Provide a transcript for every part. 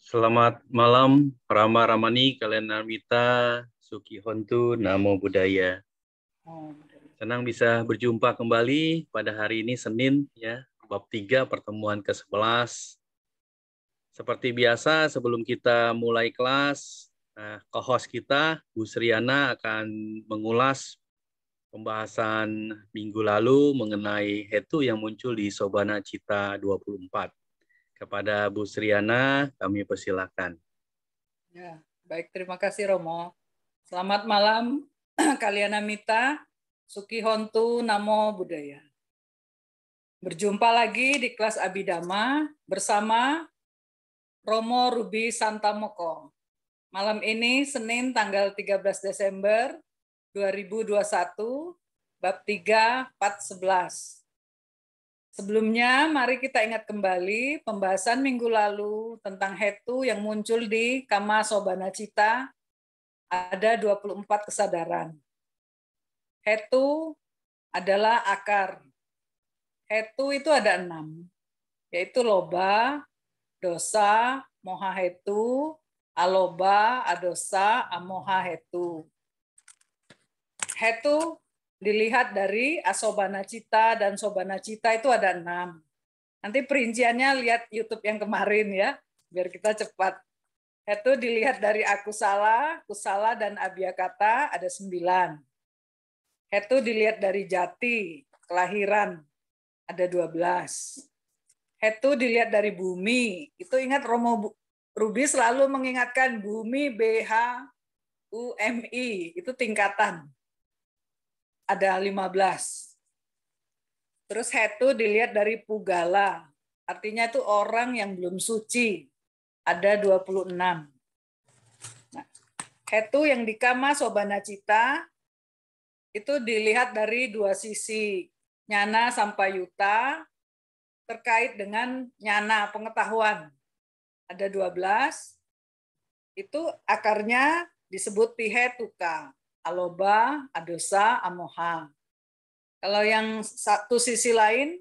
Selamat malam, Rama Ramani, kalian Amita, Suki Hontu, Namo Buddhaya. Senang bisa berjumpa kembali pada hari ini Senin, ya, bab 3 pertemuan ke-11. Seperti biasa, sebelum kita mulai kelas, co-host kita, Bu Sriana, akan mengulas pembahasan minggu lalu mengenai hetu yang muncul di Sobana Cita 24. Kepada Bu Sriana, kami persilakan. Ya, baik, terima kasih Romo. Selamat malam kalian Amita, Suki Hontu, Namo Buddhaya. Berjumpa lagi di kelas Abhidhamma bersama Romo Ruby Santamoko. Malam ini Senin tanggal 13 Desember 2021, bab 3, part 11. Sebelumnya, mari kita ingat kembali pembahasan minggu lalu tentang hetu yang muncul di Kama Sobana Cita. Ada 24 kesadaran. Hetu adalah akar. Hetu itu ada 6, yaitu loba, dosa, moha hetu, aloba, adosa, amoha hetu. Hetu dilihat dari asobana cita dan sobana cita itu ada 6. Nanti perinciannya lihat YouTube yang kemarin ya, biar kita cepat. Hetu dilihat dari akusala, kusala, dan abhyakata ada 9. Hetu dilihat dari jati, kelahiran, ada 12. Hetu dilihat dari bumi, itu ingat Romo Ruby selalu mengingatkan bumi, BH, UMI, itu tingkatan. Ada 15. Terus hetu dilihat dari pugala, artinya itu orang yang belum suci, ada 26. Nah, hetu yang di Kama Sobana Cita itu dilihat dari 2 sisi, nyana sampayuta terkait dengan nyana pengetahuan. Ada 12, itu akarnya disebut tihetuka, aloba, adosa, amoha. Kalau yang satu sisi lain,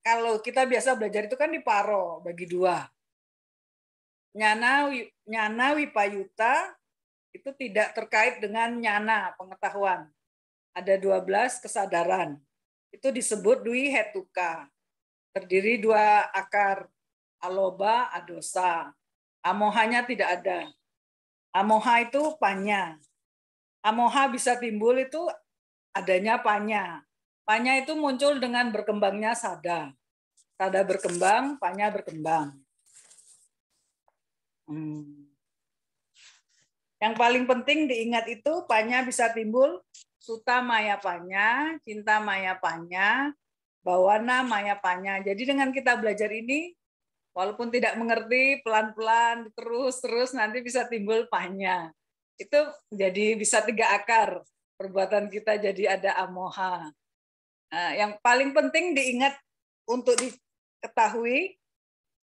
kalau kita biasa belajar itu kan diparo, bagi 2. Nyana wipayuta itu tidak terkait dengan nyana pengetahuan. Ada 12 kesadaran. Itu disebut dwi hetuka. Terdiri 2 akar, aloba, adosa. Amohanya tidak ada. Amoha itu panya. Amoha bisa timbul itu adanya panya. Panya itu muncul dengan berkembangnya sada. Sada berkembang, panya berkembang. Yang paling penting diingat itu panya bisa timbul suta maya panya, cinta maya panya, bawana maya panya. Jadi dengan kita belajar ini, walaupun tidak mengerti, pelan-pelan terus nanti bisa timbul panya. Itu jadi bisa 3 akar. Perbuatan kita jadi ada amoha. Nah, yang paling penting diingat untuk diketahui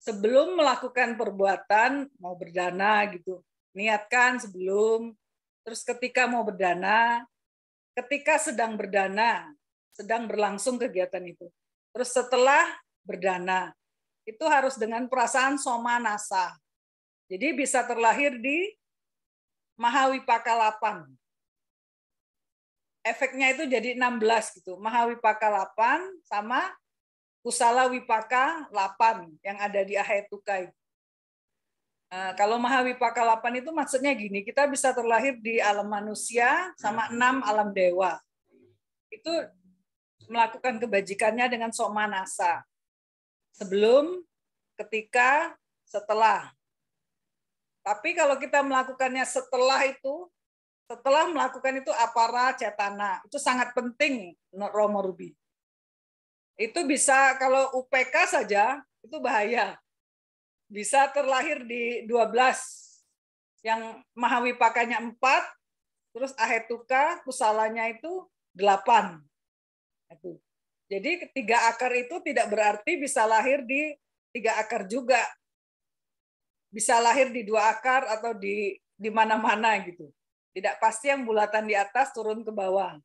sebelum melakukan perbuatan, mau berdana gitu. Niatkan sebelum, terus ketika mau berdana, ketika sedang berdana, sedang berlangsung kegiatan itu. Terus setelah berdana, itu harus dengan perasaan somanasa. Jadi bisa terlahir di Mahawipaka 8. Efeknya itu jadi 16 gitu. Mahawipaka 8 sama Kusala Wipaka 8 yang ada di Ahetuka. Kalau Mahawipaka 8 itu maksudnya gini, kita bisa terlahir di alam manusia sama 6 alam dewa. Itu melakukan kebajikannya dengan somanasa. Sebelum, ketika, setelah. Tapi kalau kita melakukannya setelah itu, setelah melakukan itu apara cetana, itu sangat penting Romo Ruby. Itu bisa kalau UPK saja, itu bahaya. Bisa terlahir di 12, yang Mahawipakanya 4, terus Ahetuka, kusalanya itu 8. Jadi 3 akar itu tidak berarti bisa lahir di 3 akar juga. Bisa lahir di 2 akar atau di mana-mana gitu. Tidak pasti yang bulatan di atas turun ke bawah.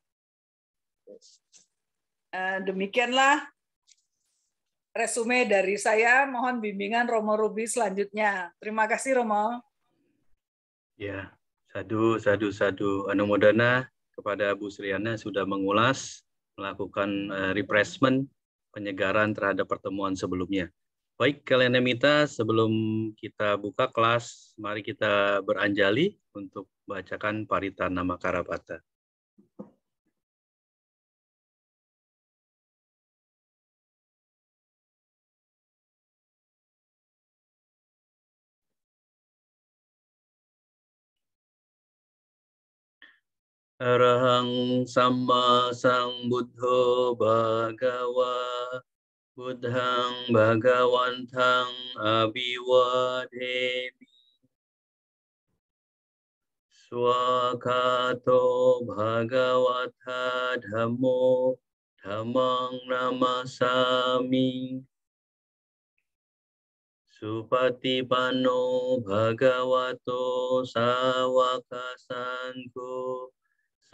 Demikianlah resume dari saya. Mohon bimbingan Romo Ruby selanjutnya. Terima kasih Romo. Ya, sadu, sadu, sadu. Anumodana kepada Bu Sriana sudah mengulas, melakukan refreshment, penyegaran terhadap pertemuan sebelumnya. Baik, kalian Mita, sebelum kita buka kelas, mari kita beranjali untuk bacakan Paritana Makarapata. Arahang Sama Sang Buddho Bhagawa Buddhang Bhagawantang Abhiwademi Swakato Bhagawata Dhammo Dhammang Namasami Supatipanno Bhagavato Sawaka Sangho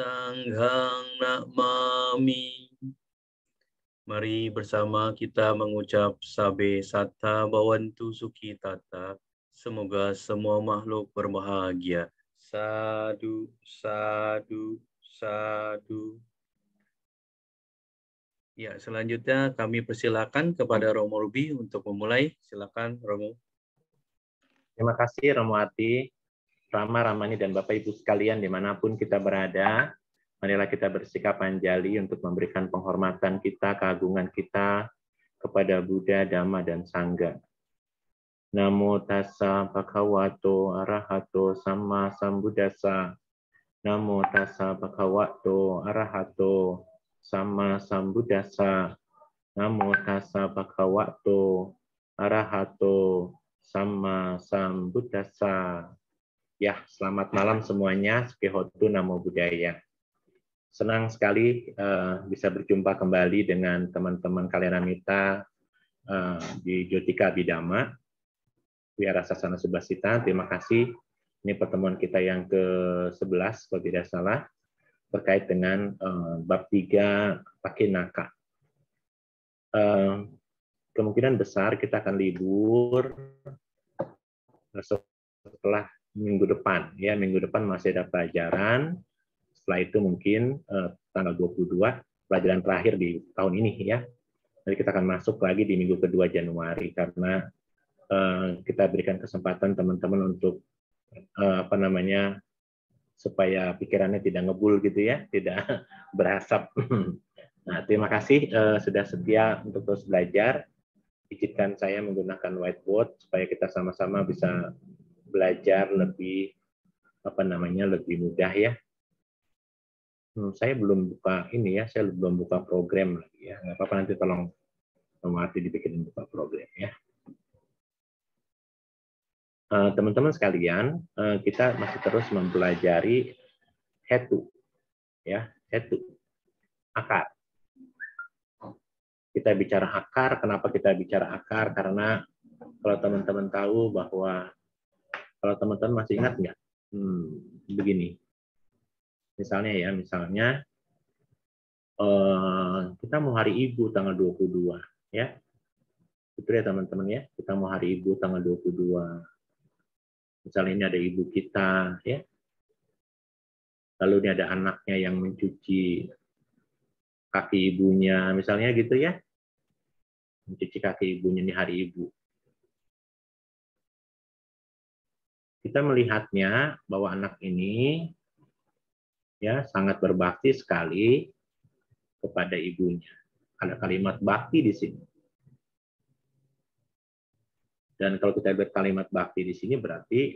Sanghang Namami. Mari bersama kita mengucap Sabe Satta Bhavantu Sukhi Tata. Semoga semua makhluk berbahagia. Sadu, sadu, sadu. Ya, selanjutnya kami persilakan kepada Romo Ruby untuk memulai. Silakan Romo. Terima kasih Romo Ati, Rama, Ramani, dan Bapak Ibu sekalian dimanapun kita berada. Marilah kita bersikap anjali untuk memberikan penghormatan kita, keagungan kita kepada Buddha, Dhamma, dan Sangha. Namo tassa bhagavato arahato samma sambuddhassa. Namo tassa bhagavato arahato samma sambuddhassa. Namo tassa bhagavato arahato samma sambuddhassa. Ya, selamat malam semuanya. Sukihotu Namo Buddhaya. Senang sekali bisa berjumpa kembali dengan teman-teman Kalenamita di Jotika Bidama, Wihara Sasana Subasita. Terima kasih. Ini pertemuan kita yang ke-11, kalau tidak salah, terkait dengan bab 3 Pakinaka. Kemungkinan besar kita akan libur setelah minggu depan. Ya, minggu depan masih ada pelajaran. Setelah itu mungkin tanggal 22, pelajaran terakhir di tahun ini ya. Jadi kita akan masuk lagi di minggu kedua Januari karena kita berikan kesempatan teman-teman untuk supaya pikirannya tidak ngebul gitu ya, tidak berasap. Nah, terima kasih sudah setia untuk terus belajar. Izinkan saya menggunakan whiteboard supaya kita sama-sama bisa belajar lebih lebih mudah ya. Saya belum buka ini ya, saya belum buka program lagi ya. Nggak apa-apa, nanti tolong Mati dibikin buka program ya. Teman-teman sekalian, kita masih terus mempelajari hetu, ya, hetu, akar. Kita bicara akar, kenapa kita bicara akar? Karena kalau teman-teman tahu bahwa, kalau teman-teman masih ingat nggak? Begini. Misalnya kita mau hari Ibu tanggal 22, ya. Betul ya teman-teman ya, kita mau hari Ibu tanggal 22. Misalnya ini ada ibu kita, ya. Lalu ini ada anaknya yang mencuci kaki ibunya, misalnya gitu ya. Mencuci kaki ibunya di hari Ibu. Kita melihatnya bahwa anak ini ya sangat berbakti sekali kepada ibunya. Ada kalimat bakti di sini. Dan kalau kita lihat kalimat bakti di sini berarti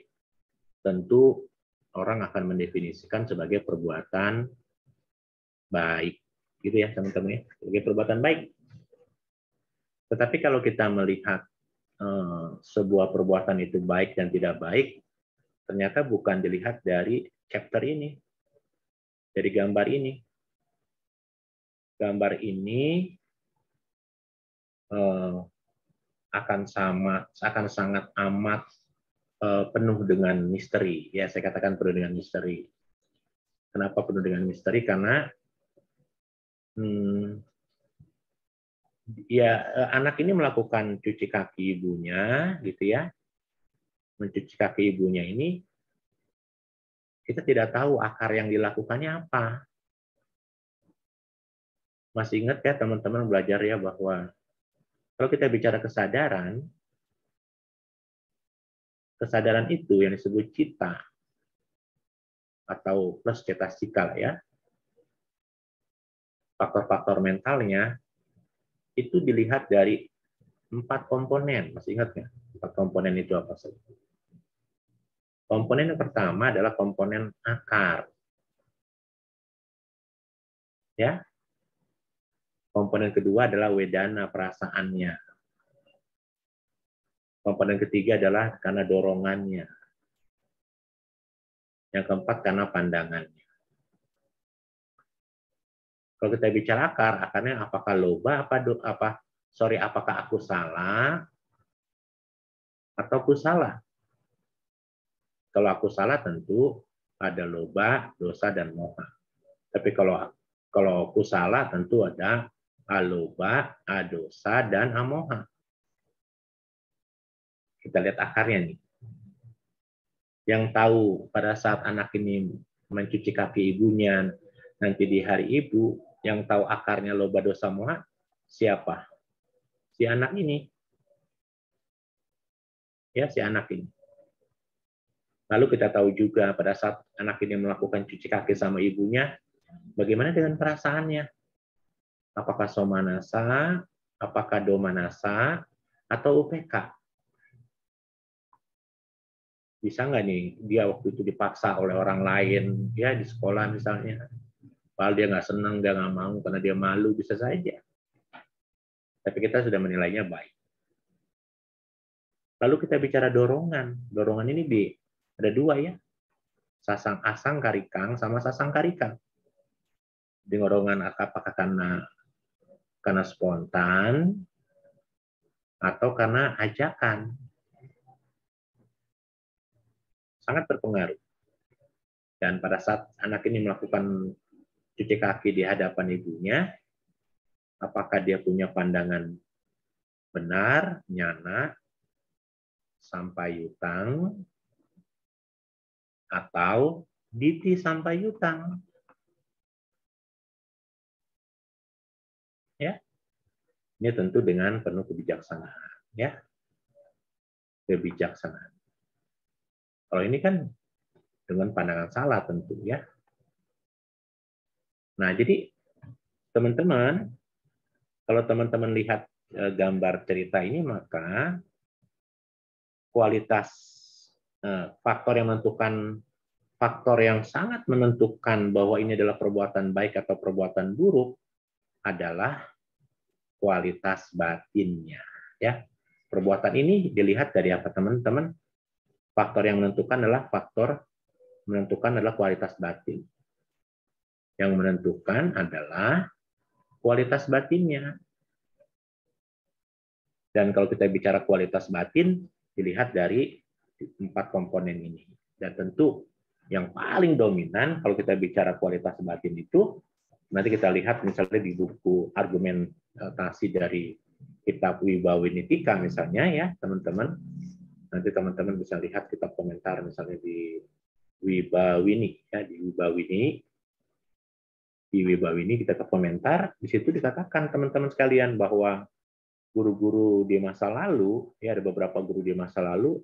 tentu orang akan mendefinisikan sebagai perbuatan baik. Gitu ya teman-teman ya, sebagai perbuatan baik. Tetapi kalau kita melihat sebuah perbuatan itu baik dan tidak baik, ternyata bukan dilihat dari chapter ini, dari gambar ini. Gambar ini akan sangat amat penuh dengan misteri. Ya, saya katakan penuh dengan misteri. Kenapa penuh dengan misteri? Karena ya anak ini melakukan cuci kaki ibunya, gitu ya, mencuci kaki ibunya ini, kita tidak tahu akar yang dilakukannya apa. Masih ingat ya teman-teman belajar ya bahwa kalau kita bicara kesadaran itu yang disebut cita atau plus cetasika ya, faktor-faktor mentalnya itu dilihat dari 4 komponen. Masih ingat nggak? 4 komponen itu apa saja? Komponen yang pertama adalah komponen akar. Ya. Komponen kedua adalah wedana perasaannya. Komponen ketiga adalah karena dorongannya. Yang keempat karena pandangannya. Kalau kita bicara akar, akarnya apakah loba, apakah aku salah, atau aku salah. Kalau aku salah tentu ada loba, dosa, dan moha. Tapi kalau aku salah tentu ada aloba, adosa, dan amoha. Kita lihat akarnya nih. Yang tahu pada saat anak ini mencuci kaki ibunya nanti di hari ibu, yang tahu akarnya loba, dosa, moha, siapa? Si anak ini. Ya, si anak ini. Lalu kita tahu juga pada saat anak ini melakukan cuci kaki sama ibunya, bagaimana dengan perasaannya? Apakah somanasa, apakah domanasa, atau UPK? Bisa nggak nih dia waktu itu dipaksa oleh orang lain, ya di sekolah misalnya, padahal dia nggak senang, dia nggak mau karena dia malu, bisa saja. Tapi kita sudah menilainya baik. Lalu kita bicara dorongan. Dorongan ini ada 2 ya, sasang asang karikang sama sasang karikang. Di dorongan apakah karena spontan atau karena ajakan. Sangat berpengaruh. Dan pada saat anak ini melakukan cuci kaki di hadapan ibunya, apakah dia punya pandangan benar, nyana, sampai yutang, atau diti sampai yutang? Ya, ini tentu dengan penuh kebijaksanaan. Ya, kebijaksanaan. Kalau ini kan dengan pandangan salah tentu ya. Nah, jadi teman-teman, kalau teman-teman lihat gambar cerita ini, maka kualitas faktor yang sangat menentukan bahwa ini adalah perbuatan baik atau perbuatan buruk adalah kualitas batinnya. Ya, perbuatan ini dilihat dari apa teman-teman? Faktor yang menentukan adalah kualitas batin. Yang menentukan adalah kualitas batinnya. Dan kalau kita bicara kualitas batin, dilihat dari 4 komponen ini. Dan tentu yang paling dominan kalau kita bicara kualitas batin itu, nanti kita lihat misalnya di buku argumentasi dari kitab Wibawinitika misalnya ya teman-teman. Nanti teman-teman bisa lihat kitab komentar misalnya di Wibawini ya, di Wibawini kita ke komentar, di situ dikatakan teman-teman sekalian bahwa guru-guru di masa lalu, ya ada beberapa guru di masa lalu,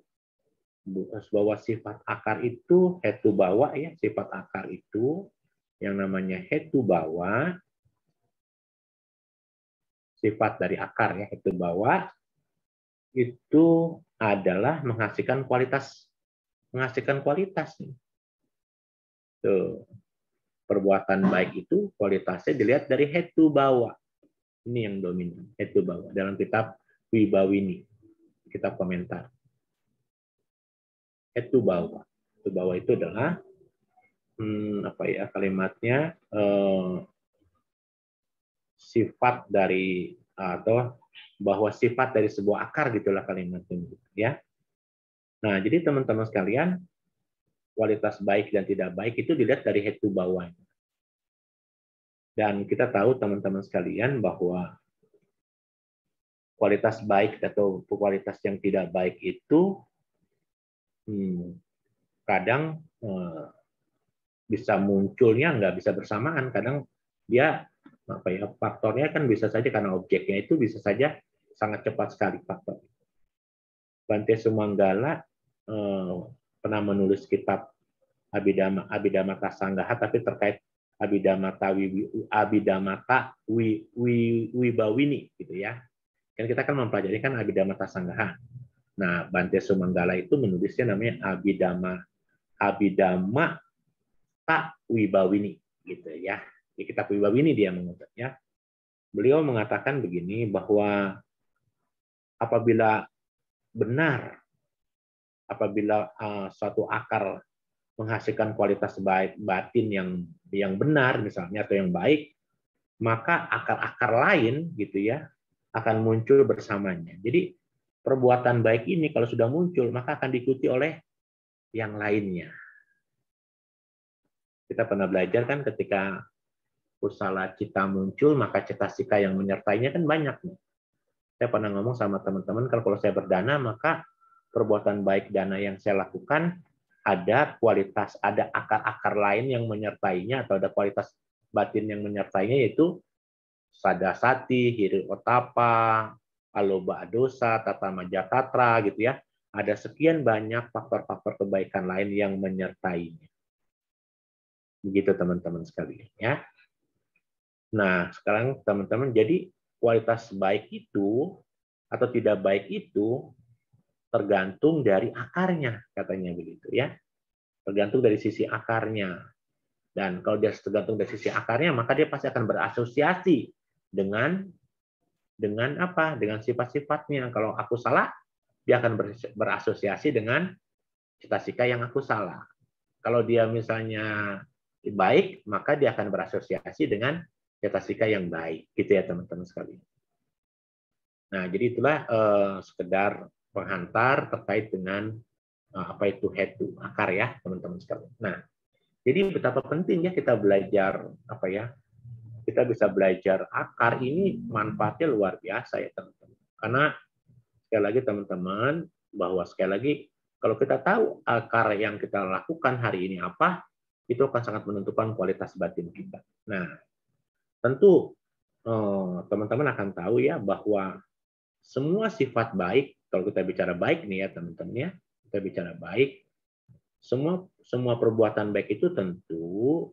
bahwa sifat akar itu hetu bawa ya, sifat akar itu yang namanya hetu bawa, sifat dari akar ya, hetu bawa itu adalah menghasilkan kualitas nih. Tuh. Perbuatan baik itu kualitasnya dilihat dari hetu bawa. Ini yang dominan, hetu bawa dalam kitab Wibawini, kitab komentar. Hetu bawa itu adalah kalimatnya sifat dari atau bahwa sifat dari sebuah akar gitulah kalimatnya ya. Nah, jadi teman-teman sekalian, kualitas baik dan tidak baik itu dilihat dari hetu bawa. Dan kita tahu teman-teman sekalian bahwa kualitas baik atau kualitas yang tidak baik itu kadang bisa munculnya nggak bisa bersamaan. Kadang dia faktornya kan bisa saja karena objeknya itu bisa saja sangat cepat sekali faktor. Bante Sumanggala pernah menulis kitab Abhidhamma Sanggaha, tapi terkait Abhidhamata Wibawini gitu ya. Kan kita kan mempelajari kan Abhidhamata Sanggaha. Nah, Bante Sumanggala itu menulisnya namanya Abhidhamma Wibawini gitu ya. Di kitab Wibawini dia mengutipnya. Beliau mengatakan begini bahwa apabila suatu akar menghasilkan kualitas batin yang benar misalnya atau yang baik, maka akar-akar lain gitu ya akan muncul bersamanya. Jadi perbuatan baik ini kalau sudah muncul maka akan diikuti oleh yang lainnya. Kita pernah belajar kan ketika kusala cita muncul maka cetasika yang menyertainya kan banyak nih. Saya pernah ngomong sama teman-teman kalau saya berdana maka perbuatan baik dana yang saya lakukan ada kualitas, ada akar-akar lain yang menyertainya atau ada kualitas batin yang menyertainya yaitu sadasati, hiri otapa, aloba dosa, tata majakatra gitu ya. Ada sekian banyak faktor-faktor kebaikan lain yang menyertainya. Begitu teman-teman sekalian ya. Nah, sekarang teman-teman jadi kualitas baik itu atau tidak baik itu tergantung dari akarnya, katanya begitu ya. Tergantung dari sisi akarnya. Dan kalau dia tergantung dari sisi akarnya, maka dia pasti akan berasosiasi dengan apa? Dengan sifat-sifatnya. Kalau aku salah, dia akan berasosiasi dengan citasika yang aku salah. Kalau dia misalnya baik, maka dia akan berasosiasi dengan citasika yang baik. Gitu ya teman-teman sekalian. Nah, jadi itulah sekedar penghantar terkait dengan apa itu hetu, akar ya teman-teman sekalian. Nah, jadi betapa pentingnya kita belajar apa ya? Kita bisa belajar akar ini manfaatnya luar biasa ya teman-teman. Karena sekali lagi teman-teman bahwa sekali lagi kalau kita tahu akar yang kita lakukan hari ini apa, itu akan sangat menentukan kualitas batin kita. Nah, tentu teman-teman akan tahu ya bahwa semua sifat baik, kalau kita bicara baik nih ya teman-teman ya, kita bicara baik, semua perbuatan baik itu tentu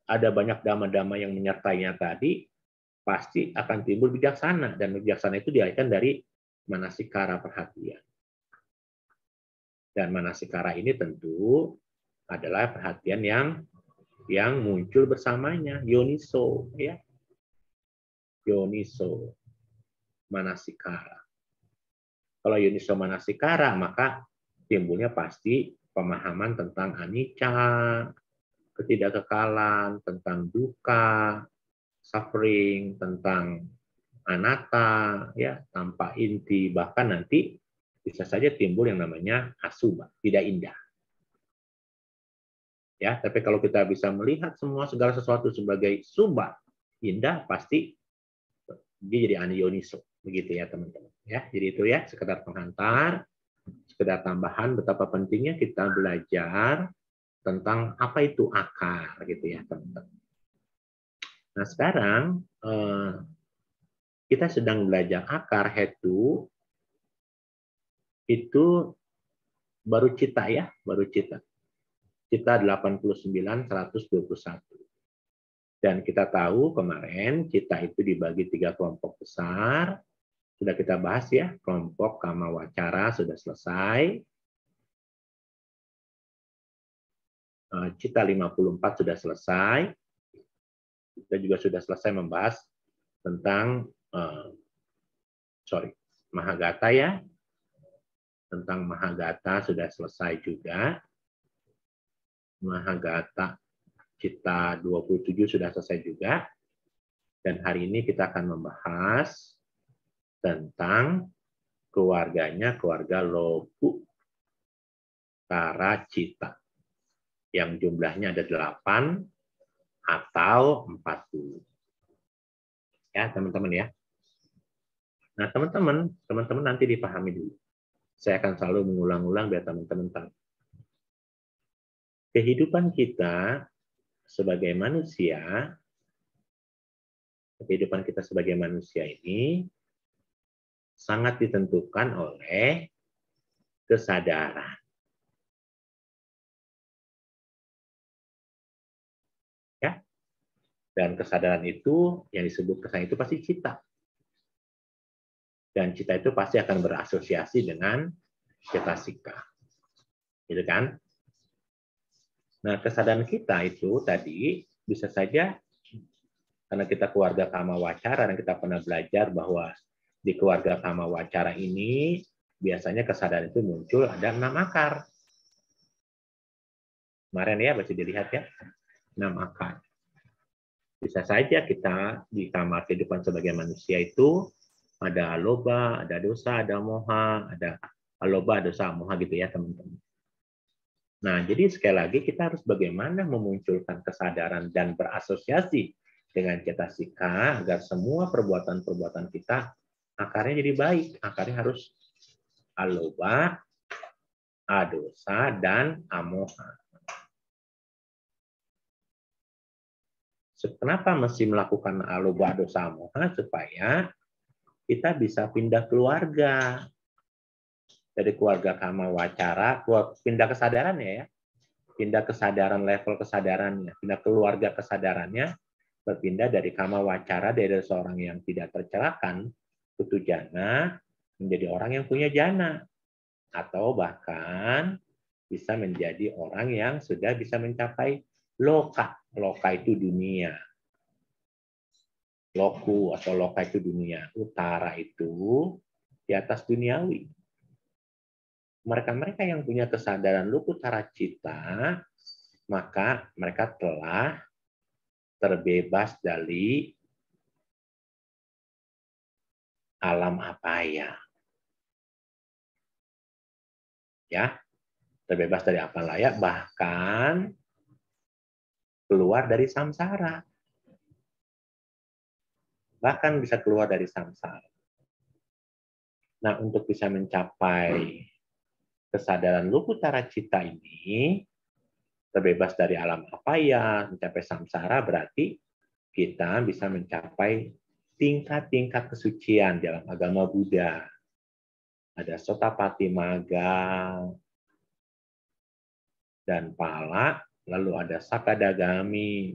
ada banyak dhamma-dhamma yang menyertainya tadi, pasti akan timbul bijaksana, dan bijaksana itu dilahirkan dari manasikara perhatian. Dan manasikara ini tentu adalah perhatian yang muncul bersamanya, yoniso ya. Yoniso manasikara. Kalau yoniso manasikara, maka timbulnya pasti pemahaman tentang anicca, ketidakkekalan, tentang duka, suffering, tentang anatta, ya, tanpa inti, bahkan nanti bisa saja timbul yang namanya asubha, tidak indah. Ya, tapi kalau kita bisa melihat segala sesuatu sebagai subha, indah, pasti dia jadi aniyoniso, begitu ya teman-teman. Ya, jadi itu ya sekedar penghantar, sekedar tambahan betapa pentingnya kita belajar tentang apa itu akar, gitu ya teman-teman. Nah sekarang kita sedang belajar akar hetu, itu baru cita ya, baru cita. Cita 89, 121. Dan kita tahu kemarin cita itu dibagi 3 kelompok besar. Sudah kita bahas ya, kelompok kama wacara sudah selesai. Cita 54 sudah selesai. Kita juga sudah selesai membahas tentang Mahagata ya. Tentang Mahagata sudah selesai juga. Mahagata cita 27 sudah selesai juga. Dan hari ini kita akan membahas tentang keluarganya, keluarga Lopu Tara Cita. Yang jumlahnya ada 8 atau 40. Ya, teman-teman ya. Nah, teman-teman nanti dipahami dulu. Saya akan selalu mengulang-ulang biar teman-teman tahu. Kehidupan kita sebagai manusia, ini sangat ditentukan oleh kesadaran. Ya. Dan kesadaran itu, yang disebut kesadaran itu pasti cita. Dan cita itu pasti akan berasosiasi dengan cetasika. Gitu kan? Nah, kesadaran kita itu tadi bisa saja karena kita keluarga kama wacara dan kita pernah belajar bahwa di keluarga kama wacara ini biasanya kesadaran itu muncul ada 6 akar. Kemarin ya, masih dilihat ya, 6 akar. Bisa saja kita di kamar kehidupan sebagai manusia itu ada aloba, ada dosa, ada moha, ada aloba, dosa, moha gitu ya teman-teman. Nah, jadi sekali lagi kita harus bagaimana memunculkan kesadaran dan berasosiasi dengan cetasika agar semua perbuatan-perbuatan kita akarnya jadi baik. Akarnya harus aloba, adosa, dan amoha. Kenapa mesti melakukan aloba, adosa, amoha? Supaya kita bisa pindah keluarga. Dari keluarga kama wacara, pindah kesadarannya ya. Pindah kesadaran, level kesadarannya. Pindah keluarga kesadarannya, berpindah dari kama wacara, dari seorang yang tidak tercerahkan, putu jana, menjadi orang yang punya jana. Atau bahkan bisa menjadi orang yang sudah bisa mencapai loka. Loka itu dunia. Loku atau loka itu dunia. Utara itu di atas duniawi. Mereka-mereka yang punya kesadaran lokutara cita, maka mereka telah terbebas dari alam apaya. Ya, terbebas dari apalaya, bahkan keluar dari samsara. Bahkan bisa keluar dari samsara. Nah, untuk bisa mencapai kesadaran lokutara cita ini, terbebas dari alam apaya, mencapai samsara, berarti kita bisa mencapai tingkat-tingkat kesucian dalam agama Buddha. Ada Sotapati Magga dan Pala, lalu ada Sakadagami,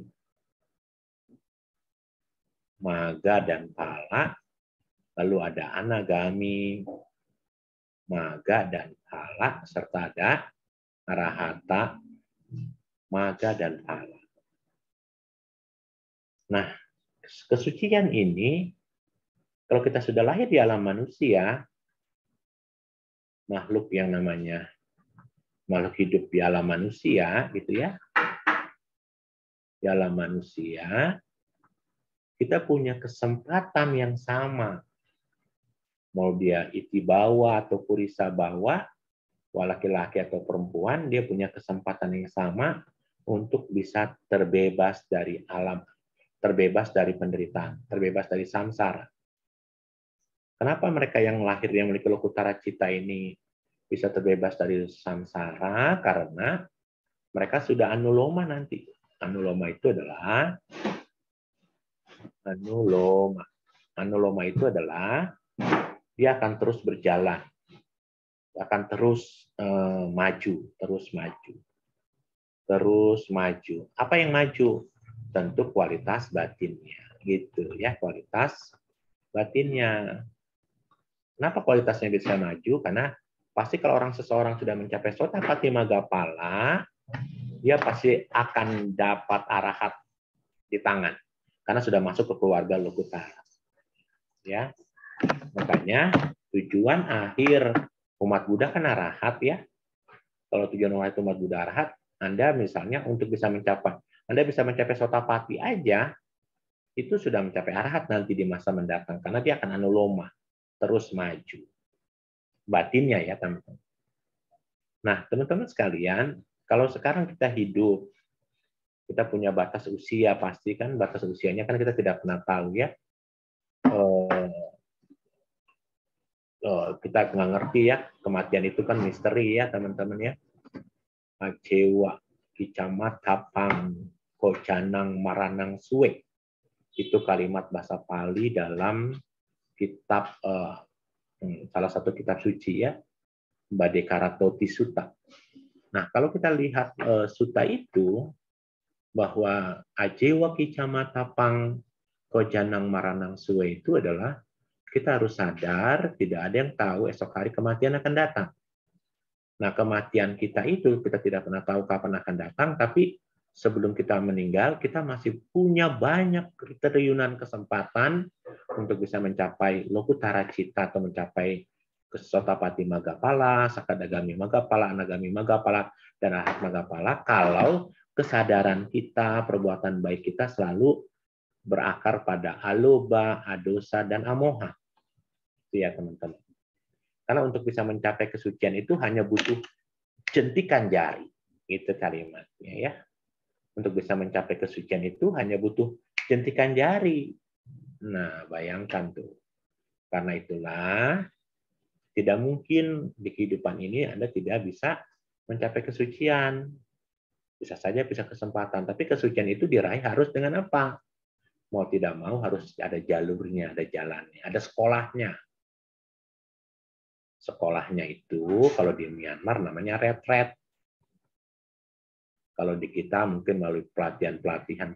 Magga dan Pala, lalu ada Anagami, Magga dan Pala, serta ada Arahata, Magga dan Pala. Nah, kesucian ini, kalau kita sudah lahir di alam manusia, makhluk yang namanya makhluk hidup di alam manusia, gitu ya, di alam manusia, kita punya kesempatan yang sama. Mau dia iti bawa atau purisa bawa, laki-laki atau perempuan, dia punya kesempatan yang sama untuk bisa terbebas dari alam, terbebas dari penderitaan, terbebas dari samsara. Kenapa mereka yang lahir yang memiliki lokutara cita ini bisa terbebas dari samsara? Karena mereka sudah anuloma nanti. Anuloma itu adalah Anuloma itu adalah dia akan terus berjalan, akan terus maju, terus maju. Apa yang maju? Tentu kualitas batinnya, gitu ya, kualitas batinnya. Kenapa kualitasnya bisa maju? Karena pasti kalau seseorang sudah mencapai Sotapati Magga Pala, dia pasti akan dapat arahat di tangan karena sudah masuk ke keluarga lokutara. Ya. Makanya tujuan akhir umat Buddha kan arahat ya. Kalau tujuan akhir umat Buddha arahat, Anda misalnya untuk bisa mencapai, Anda bisa mencapai Sotapati aja, itu sudah mencapai arahat nanti di masa mendatang karena dia akan anuloma, terus maju. Batinnya ya, teman-teman. Nah, teman-teman sekalian, kalau sekarang kita hidup, kita punya batas usia, pasti kan batas usianya kan kita tidak pernah tahu ya. kita nggak ngerti ya, kematian itu kan misteri ya teman-teman ya. Acewa kicamat tapang kojanang maranang suwe, itu kalimat bahasa Pali dalam kitab salah satu kitab suci ya, Badekaratoti Sutta. Nah, kalau kita lihat sutta itu, bahwa Acewa kicamat tapang kojanang maranang suwe itu adalah kita harus sadar tidak ada yang tahu esok hari kematian akan datang. Nah, kematian kita itu kita tidak pernah tahu kapan akan datang, tapi sebelum kita meninggal, kita masih punya banyak triliunan kesempatan untuk bisa mencapai lokutara cita atau mencapai Sotapati Magapala, Sakadagami Magapala, Anagami Magapala, dan Arhat Magapala kalau kesadaran kita, perbuatan baik kita selalu berakar pada aloba, adosa, dan amoha. Itu ya teman-teman. Karena untuk bisa mencapai kesucian itu hanya butuh jentikan jari. Itu kalimatnya ya. Untuk bisa mencapai kesucian itu hanya butuh jentikan jari. Nah, bayangkan tuh. Karena itulah tidak mungkin di kehidupan ini Anda tidak bisa mencapai kesucian. Bisa saja bisa kesempatan, tapi kesucian itu diraih harus dengan apa? Mau tidak mau harus ada jalurnya, ada jalannya, ada sekolahnya. Sekolahnya itu kalau di Myanmar namanya retret. Kalau di kita mungkin melalui pelatihan-pelatihan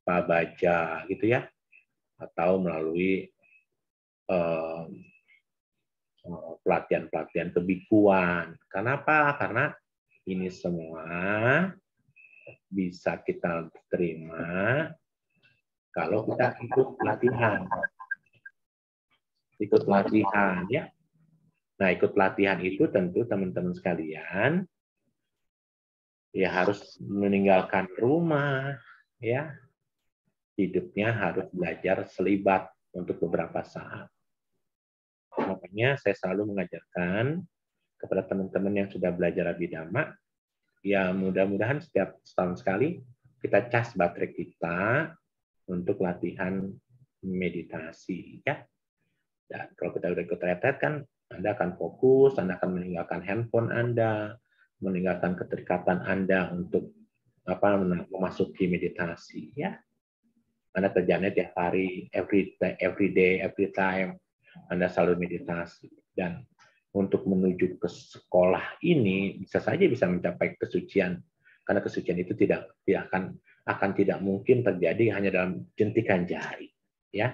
pabaja gitu ya, atau melalui pelatihan-pelatihan kebikuan. Kenapa? Karena ini semua bisa kita terima kalau kita ikut latihan. Ikut latihan ya. Nah, ikut latihan itu tentu teman-teman sekalian ya harus meninggalkan rumah ya. Hidupnya harus belajar selibat untuk beberapa saat. Makanya saya selalu mengajarkan kepada teman-teman yang sudah belajar Abhidhamma, ya mudah-mudahan setiap setahun sekali kita cas baterai kita untuk latihan meditasi ya. Dan kalau kita udah ikut retret kan Anda akan fokus, Anda akan meninggalkan handphone Anda, meninggalkan keterikatan Anda untuk memasuki meditasi ya. Anda kerjanya tiap hari, every day, every time Anda selalu meditasi. Dan untuk menuju ke sekolah ini bisa saja bisa mencapai kesucian, karena kesucian itu tidak akan tidak mungkin terjadi hanya dalam jentikan jari ya.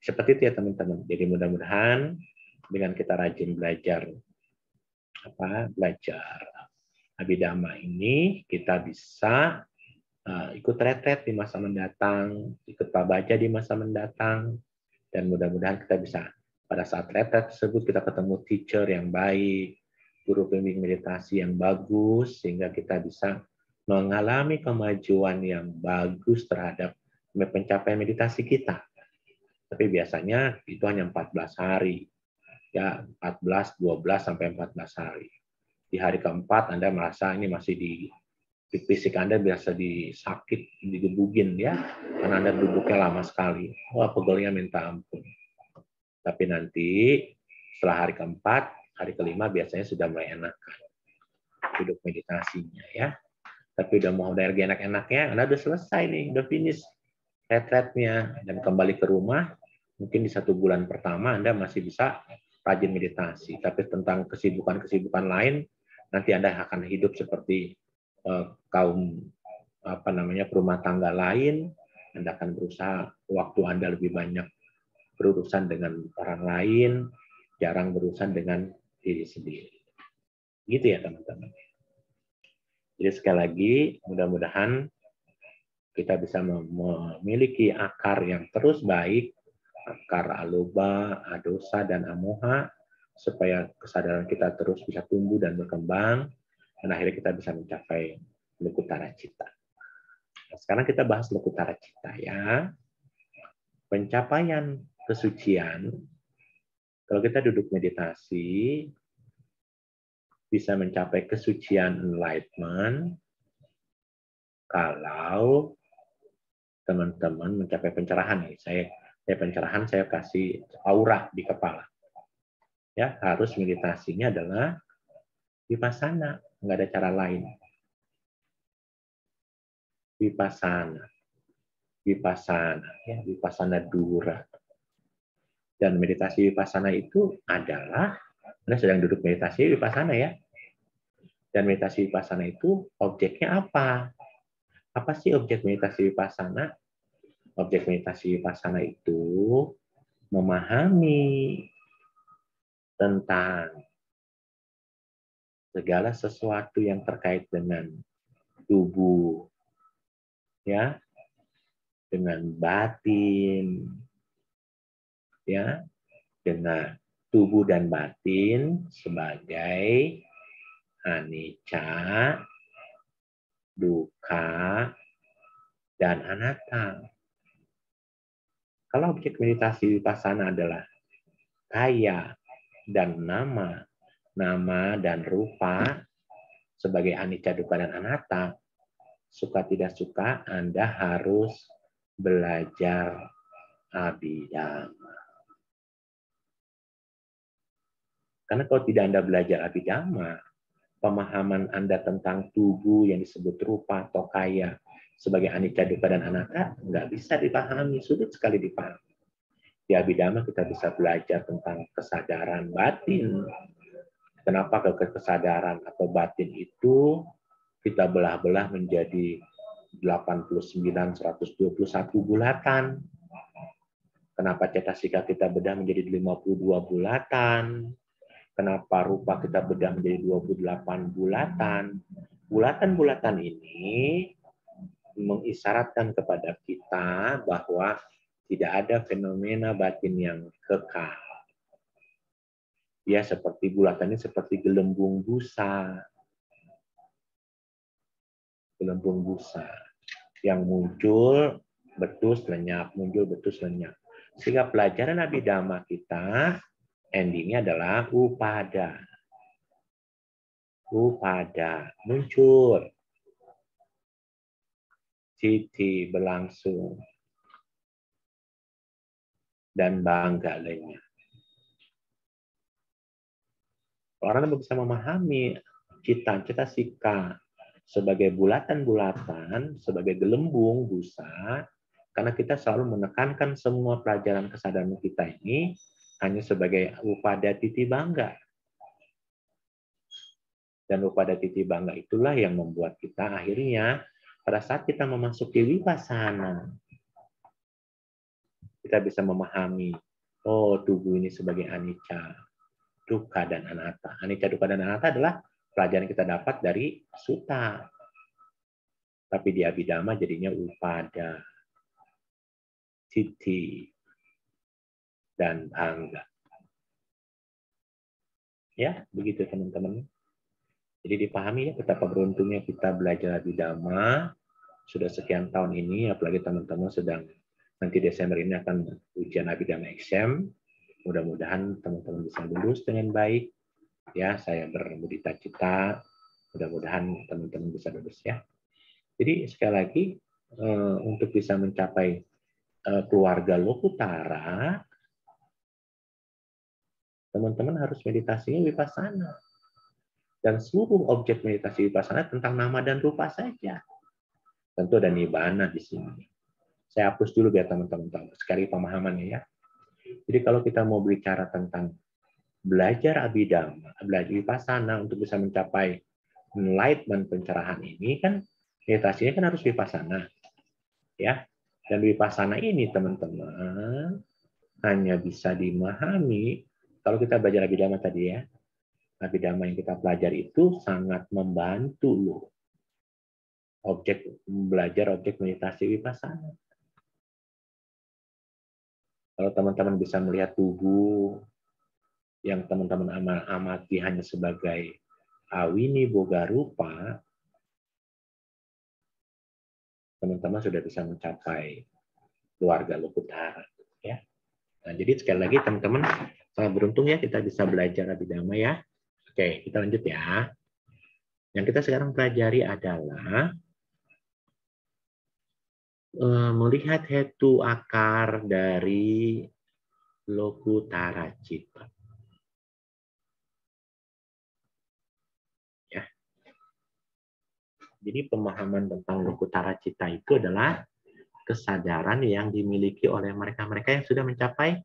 Seperti itu ya teman-teman. Jadi mudah-mudahan dengan kita rajin belajar Abhidhamma ini, kita bisa ikut retret di masa mendatang, ikut pabaja di masa mendatang, dan mudah-mudahan kita bisa pada saat retret tersebut kita ketemu teacher yang baik, guru pembimbing meditasi yang bagus, sehingga kita bisa mengalami kemajuan yang bagus terhadap pencapaian meditasi kita. Tapi biasanya itu hanya 14 hari. Ya, 14, 12, sampai 14 hari. Di hari keempat Anda merasa ini masih di fisik Anda biasa disakit, digebugin ya, karena Anda duduknya lama sekali. Wah, pegelnya minta ampun. Tapi nanti setelah hari keempat, hari kelima biasanya sudah mulai enakan duduk meditasinya ya. Tapi udah mau dari enak-enaknya, Anda udah selesai nih, udah finish retretnya, dan kembali ke rumah. Mungkin di 1 bulan pertama Anda masih bisa rajin meditasi, tapi tentang kesibukan-kesibukan lain nanti Anda akan hidup seperti kaum perumah tangga lain. Anda akan berusaha waktu Anda lebih banyak berurusan dengan orang lain, jarang berurusan dengan diri sendiri. Gitu ya teman-teman. Jadi sekali lagi mudah-mudahan kita bisa memiliki akar yang terus baik, akar aloba, adosa, dan amoha, supaya kesadaran kita terus bisa tumbuh dan berkembang, dan akhirnya kita bisa mencapai lokutara cita. Nah, sekarang kita bahas lokutara cita ya. Pencapaian kesucian, kalau kita duduk meditasi, bisa mencapai kesucian enlightenment kalau teman-teman mencapai pencerahan. Saya pencerahan, saya kasih aura di kepala. Ya, harus meditasinya adalah vipassana, nggak ada cara lain. Vipassana, vipassana, ya, vipassana dura. Dan meditasi vipassana itu adalah Anda sedang duduk meditasi vipassana ya. Dan meditasi vipassana itu objeknya apa? Apa sih objek meditasi vipassana? Objek meditasi vipassana itu memahami tentang segala sesuatu yang terkait dengan tubuh, ya, dengan batin, ya, dengan tubuh dan batin sebagai anicca, dukkha, dan anatta. Kalau objek meditasi vipassana adalah kaya dan nama dan rupa sebagai anicca, dukkha, dan anatta, suka tidak suka Anda harus belajar Abhidhamma. Karena kalau tidak Anda belajar Abhidhamma, pemahaman Anda tentang tubuh yang disebut rupa atau kaya sebagai anicca, dukkha, dan anatta nggak bisa dipahami, sulit sekali dipahami. Di Abhidhamma kita bisa belajar tentang kesadaran batin. Kenapa kesadaran atau batin itu kita belah-belah menjadi 89, 121 bulatan. Kenapa cetasika kita bedah menjadi 52 bulatan? Kenapa rupa kita bedah menjadi 28 bulatan? Bulatan-bulatan ini mengisyaratkan kepada kita bahwa tidak ada fenomena batin yang kekal. Dia seperti bulatannya seperti gelembung busa. Gelembung busa yang muncul, betus, lenyap, muncul, betus, lenyap. Sehingga pelajaran Abhidhamma kita endingnya adalah upada. Upada, muncul. Citi berlangsung. Dan bangga lenyap. Orang yang bisa memahami cita-sika sebagai bulatan-bulatan, sebagai gelembung busa, karena kita selalu menekankan semua pelajaran kesadaran kita ini hanya sebagai upada titi bangga. Dan upada titi bangga itulah yang membuat kita akhirnya pada saat kita memasuki vipassana, kita bisa memahami, oh tubuh ini sebagai anicca, dukkha, dan anatta. Anicca, dukkha, dan anatta adalah pelajaran kita dapat dari sutta. Tapi di Abhidhamma jadinya upada, titi, dan bangga. Ya, begitu teman-teman. Jadi dipahami ya betapa beruntungnya kita belajar Abhidhamma sudah sekian tahun ini, apalagi teman-teman sedang nanti Desember ini akan ujian Abhidhamma exam. Mudah-mudahan teman-teman bisa lulus dengan baik. Ya, saya bercita-cita mudah-mudahan teman-teman bisa lulus ya. Jadi sekali lagi untuk bisa mencapai keluarga Lokutara, teman-teman harus meditasinya vipassana. Dan seluruh objek meditasi vipassana tentang nama dan rupa saja. Tentu ada nibbana di sini. Saya hapus dulu biar teman-teman tahu sekali pemahamannya ya. Jadi kalau kita mau bicara tentang belajar Abhidhamma, belajar vipassana untuk bisa mencapai enlightenment, pencerahan ini kan meditasinya kan harus vipassana. Ya. Dan vipassana ini teman-teman hanya bisa dimahami kalau kita belajar Abhidhamma tadi ya. Abhidhamma yang kita pelajari itu sangat membantu loh. Belajar objek meditasi vipassana. Kalau teman-teman bisa melihat tubuh yang teman-teman amati hanya sebagai awini boga rupa, teman-teman sudah bisa mencapai keluarga Lokutara. Ya. Nah, jadi sekali lagi teman-teman sangat beruntung ya kita bisa belajar Abhidhamma ya. Oke, kita lanjut ya. Yang kita sekarang pelajari adalah melihat hetu akar dari Lokutara Citta. Jadi pemahaman tentang Lokutara Cita itu adalah kesadaran yang dimiliki oleh mereka-mereka yang sudah mencapai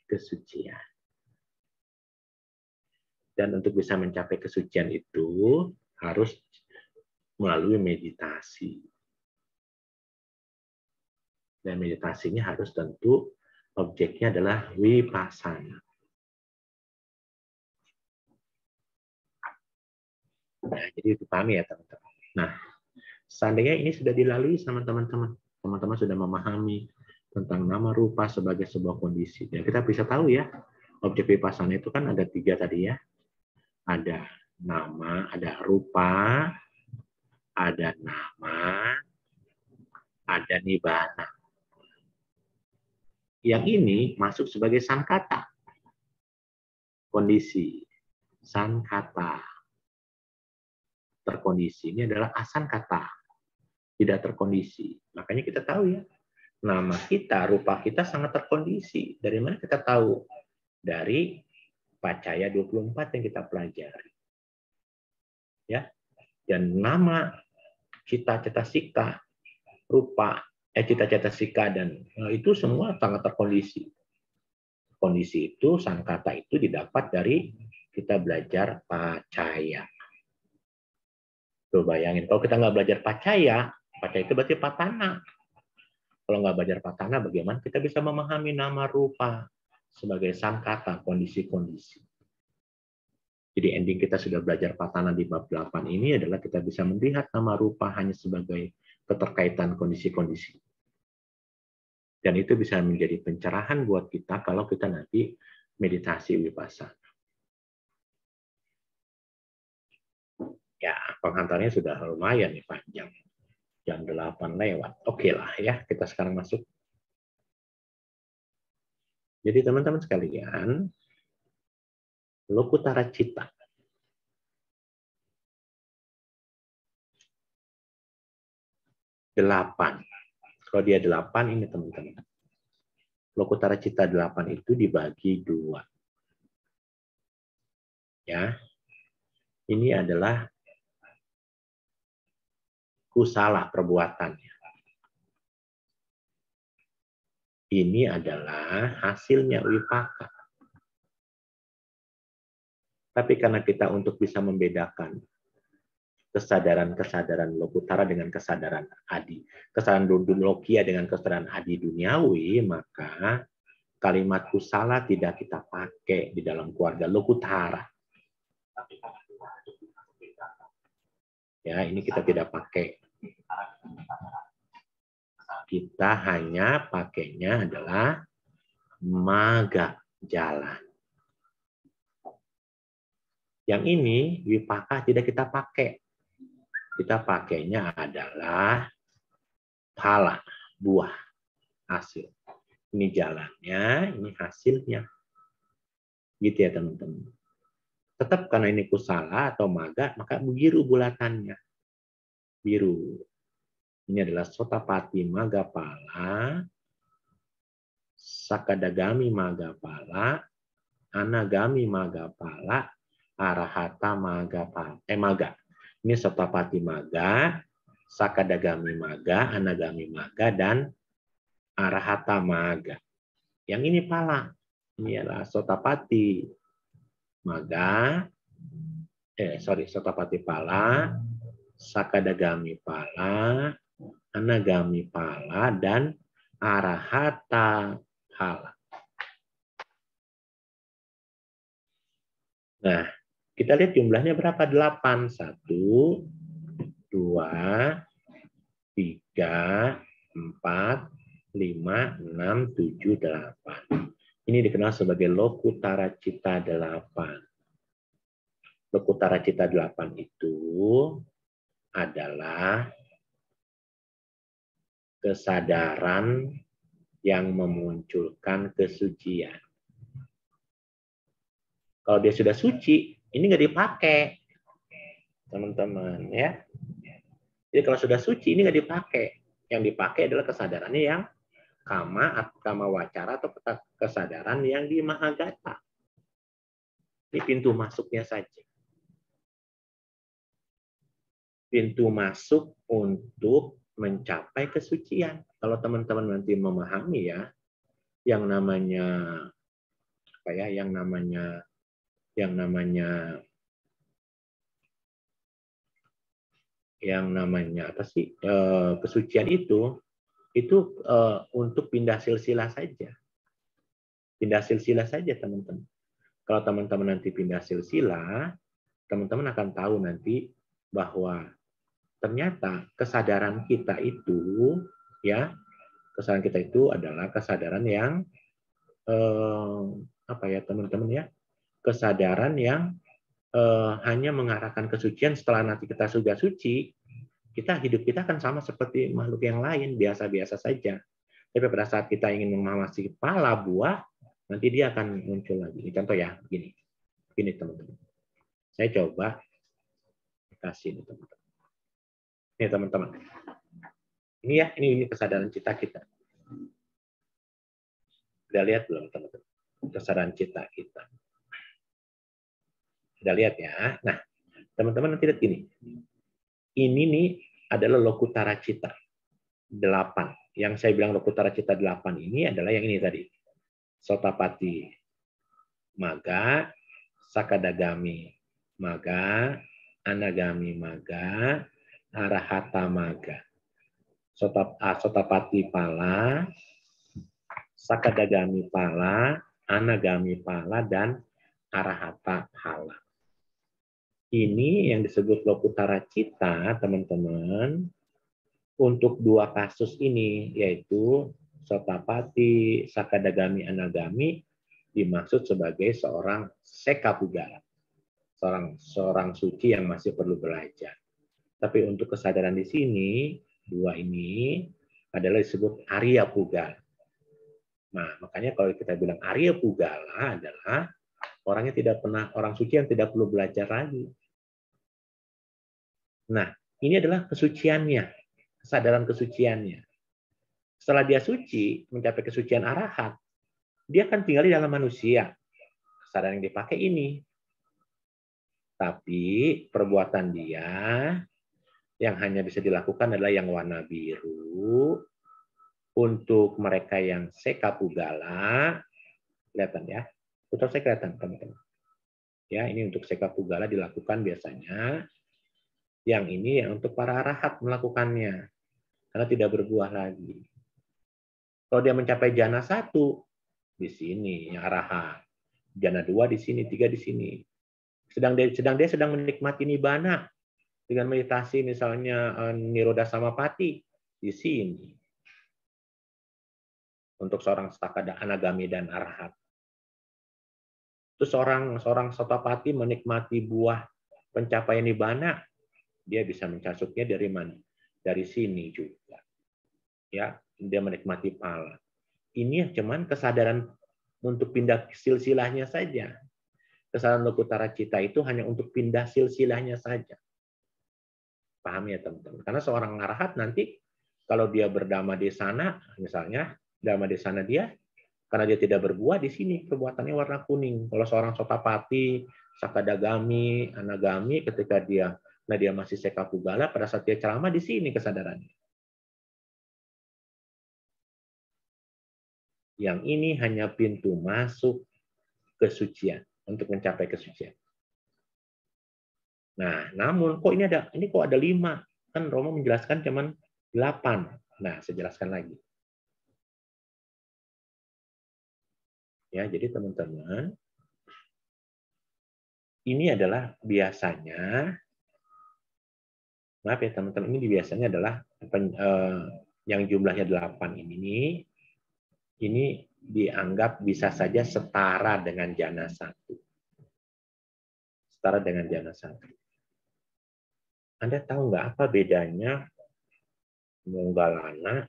kesucian. Dan untuk bisa mencapai kesucian itu harus melalui meditasi. Dan meditasinya harus tentu objeknya adalah vipassana. Nah, jadi dipahami ya teman-teman. Nah, seandainya ini sudah dilalui sama teman-teman, teman-teman sudah memahami tentang nama rupa sebagai sebuah kondisi. Ya, kita bisa tahu ya, objek vipassana itu kan ada 3 tadi ya. Ada nama, ada rupa, ada nama, ada nibbana. Yang ini masuk sebagai sankata. Kondisi. Sankata. Terkondisi. Ini adalah asankata. Tidak terkondisi. Makanya kita tahu ya, nama kita, rupa kita sangat terkondisi. Dari mana kita tahu? Dari Pacaya 24 yang kita pelajari. Ya. Dan nama cita-cita sika, rupa, cita-cita sika, dan itu semua sangat terkondisi. Kondisi itu, sankata itu didapat dari kita belajar Pacaya. Tuh bayangin, kalau kita nggak belajar Pacaya itu berarti patana. Kalau nggak belajar patana, bagaimana kita bisa memahami nama rupa sebagai sankata, kondisi-kondisi. Jadi ending kita sudah belajar patana di bab 8 ini adalah kita bisa melihat nama rupa hanya sebagai keterkaitan kondisi-kondisi. Dan itu bisa menjadi pencerahan buat kita kalau kita nanti meditasi vipassana. Ya, penghantarnya sudah lumayan nih panjang. Jam 8 lewat. Oke lah ya, kita sekarang masuk. Jadi teman-teman sekalian, Lokutara Cita. Delapan. Kalau dia 8 ini teman-teman. Lokutara Cita 8 itu dibagi 2. Ya. Ini adalah kusala perbuatannya. Ini adalah hasilnya wipaka. Tapi karena kita untuk bisa membedakan kesadaran-kesadaran lokutara dengan kesadaran adi, kesadaran lokia dengan kesadaran adi duniawi, maka kalimat kusala tidak kita pakai di dalam keluarga lokutara. Ya, ini kita tidak pakai. Kita hanya pakainya adalah maga, jalan. Yang ini wipaka tidak kita pakai. Kita pakainya adalah phala, buah, hasil. Ini jalannya, ini hasilnya. Gitu ya teman-teman. Tetap karena ini kusala atau maga, maka biru bulatannya. Biru. Ini adalah Sotapati Magapala, Sakadagami Magapala, Anagami Magapala, Arahata Magapala. Maga. Ini Sotapati Maga, Sakadagami Maga, Anagami Maga, dan Arahata Maga. Yang ini pala. Ini adalah Sotapati Maga, Sotapati Pala, Sakadagami Pala, Anagami Pala, dan Arahata Pala. Nah, kita lihat jumlahnya berapa? 8. 1, 2, 3, 4, 5, 6, 7, 8. Ini dikenal sebagai Lokutara Cita 8. Lokutara Cita 8 itu adalah kesadaran yang memunculkan kesucian. Kalau dia sudah suci, ini nggak dipakai, teman-teman ya. Jadi kalau sudah suci, ini nggak dipakai. Yang dipakai adalah kesadarannya yang kama wacara atau kesadaran yang di Mahagata. Ini pintu masuknya saja. pintu masuk untuk mencapai kesucian. Kalau teman-teman nanti memahami ya, yang namanya apa ya, yang namanya apa sih, kesucian itu untuk pindah silsilah saja. Pindah silsilah saja, teman-teman. Kalau teman-teman nanti pindah silsilah, teman-teman akan tahu nanti bahwa ternyata kesadaran kita itu, ya, kesadaran kita itu adalah kesadaran yang apa ya, teman-teman ya, kesadaran yang hanya mengarahkan kesucian. Setelah nanti kita sudah suci, hidup kita akan sama seperti makhluk yang lain, biasa-biasa saja. Tapi pada saat kita ingin memahami pala buah, nanti dia akan muncul lagi. Contoh ya, begini teman-teman. Saya coba kasih ini teman-teman. Ini teman-teman. Ini ya, ini kesadaran cita kita. Sudah lihat belum teman-teman? Kesadaran cita kita. Sudah lihat ya. Nah, teman-teman nanti lihat gini. Ini nih adalah lokutara cita 8. Yang saya bilang lokutara cita 8 ini adalah yang ini tadi. Sotapati maga, sakadagami maga, anagami maga, arahata maga. Sotapati pala, sakadagami pala, anagami pala, dan arahata pala. Ini yang disebut lokutara cita, teman-teman, untuk 2 kasus ini, yaitu Sotapati, Sakadagami, Anagami, dimaksud sebagai seorang sekapugala, seorang suci yang masih perlu belajar. Tapi untuk kesadaran di sini, 2 ini adalah disebut Arya Pugala. Nah, makanya kalau kita bilang Arya Pugala adalah orang suci yang tidak perlu belajar lagi. Nah, ini adalah kesuciannya, kesadaran kesuciannya. Setelah dia suci, mencapai kesucian arahat, dia akan tinggal di dalam manusia. Kesadaran yang dipakai ini. Tapi perbuatan dia yang hanya bisa dilakukan adalah yang warna biru. Untuk mereka yang sekapugala, kelihatan ya. Putar saya kelihatan, teman-teman. Ya, ini untuk sekapugala dilakukan biasanya. Yang ini yang untuk para arahat melakukannya. Karena tidak berbuah lagi. Kalau dia mencapai jana 1, di sini yang arahat. Jana 2 di sini, 3 di sini. Dia sedang menikmati nibbana dengan meditasi misalnya Nirodha Samapati di sini. Untuk seorang sakada anagami dan arahat. Terus seorang sotapati menikmati buah pencapaian nibbana, dia bisa mencasuknya dari mana? Dari sini juga. Ya, dia menikmati pala. Ini cuman kesadaran untuk pindah silsilahnya saja. Kesadaran lokutara cita itu hanya untuk pindah silsilahnya saja. Paham ya teman-teman? Karena seorang arahat nanti kalau dia berdhamma di sana, misalnya dhamma di sana dia, karena dia tidak berbuah di sini, perbuatannya warna kuning. Kalau seorang sotapati, sakadagami, anagami, ketika dia masih sekapugala, pada saat dia ceramah di sini kesadarannya. Yang ini hanya pintu masuk kesucian, untuk mencapai kesucian. Nah, namun kok ini kok ada 5? Kan Romo menjelaskan cuman 8. Nah, saya jelaskan lagi. Ya, jadi teman-teman, ini adalah biasanya, maaf ya teman-teman, ini biasanya adalah yang jumlahnya 8 ini dianggap bisa saja setara dengan jana 1. Setara dengan jana 1. Anda tahu nggak apa bedanya Moggallana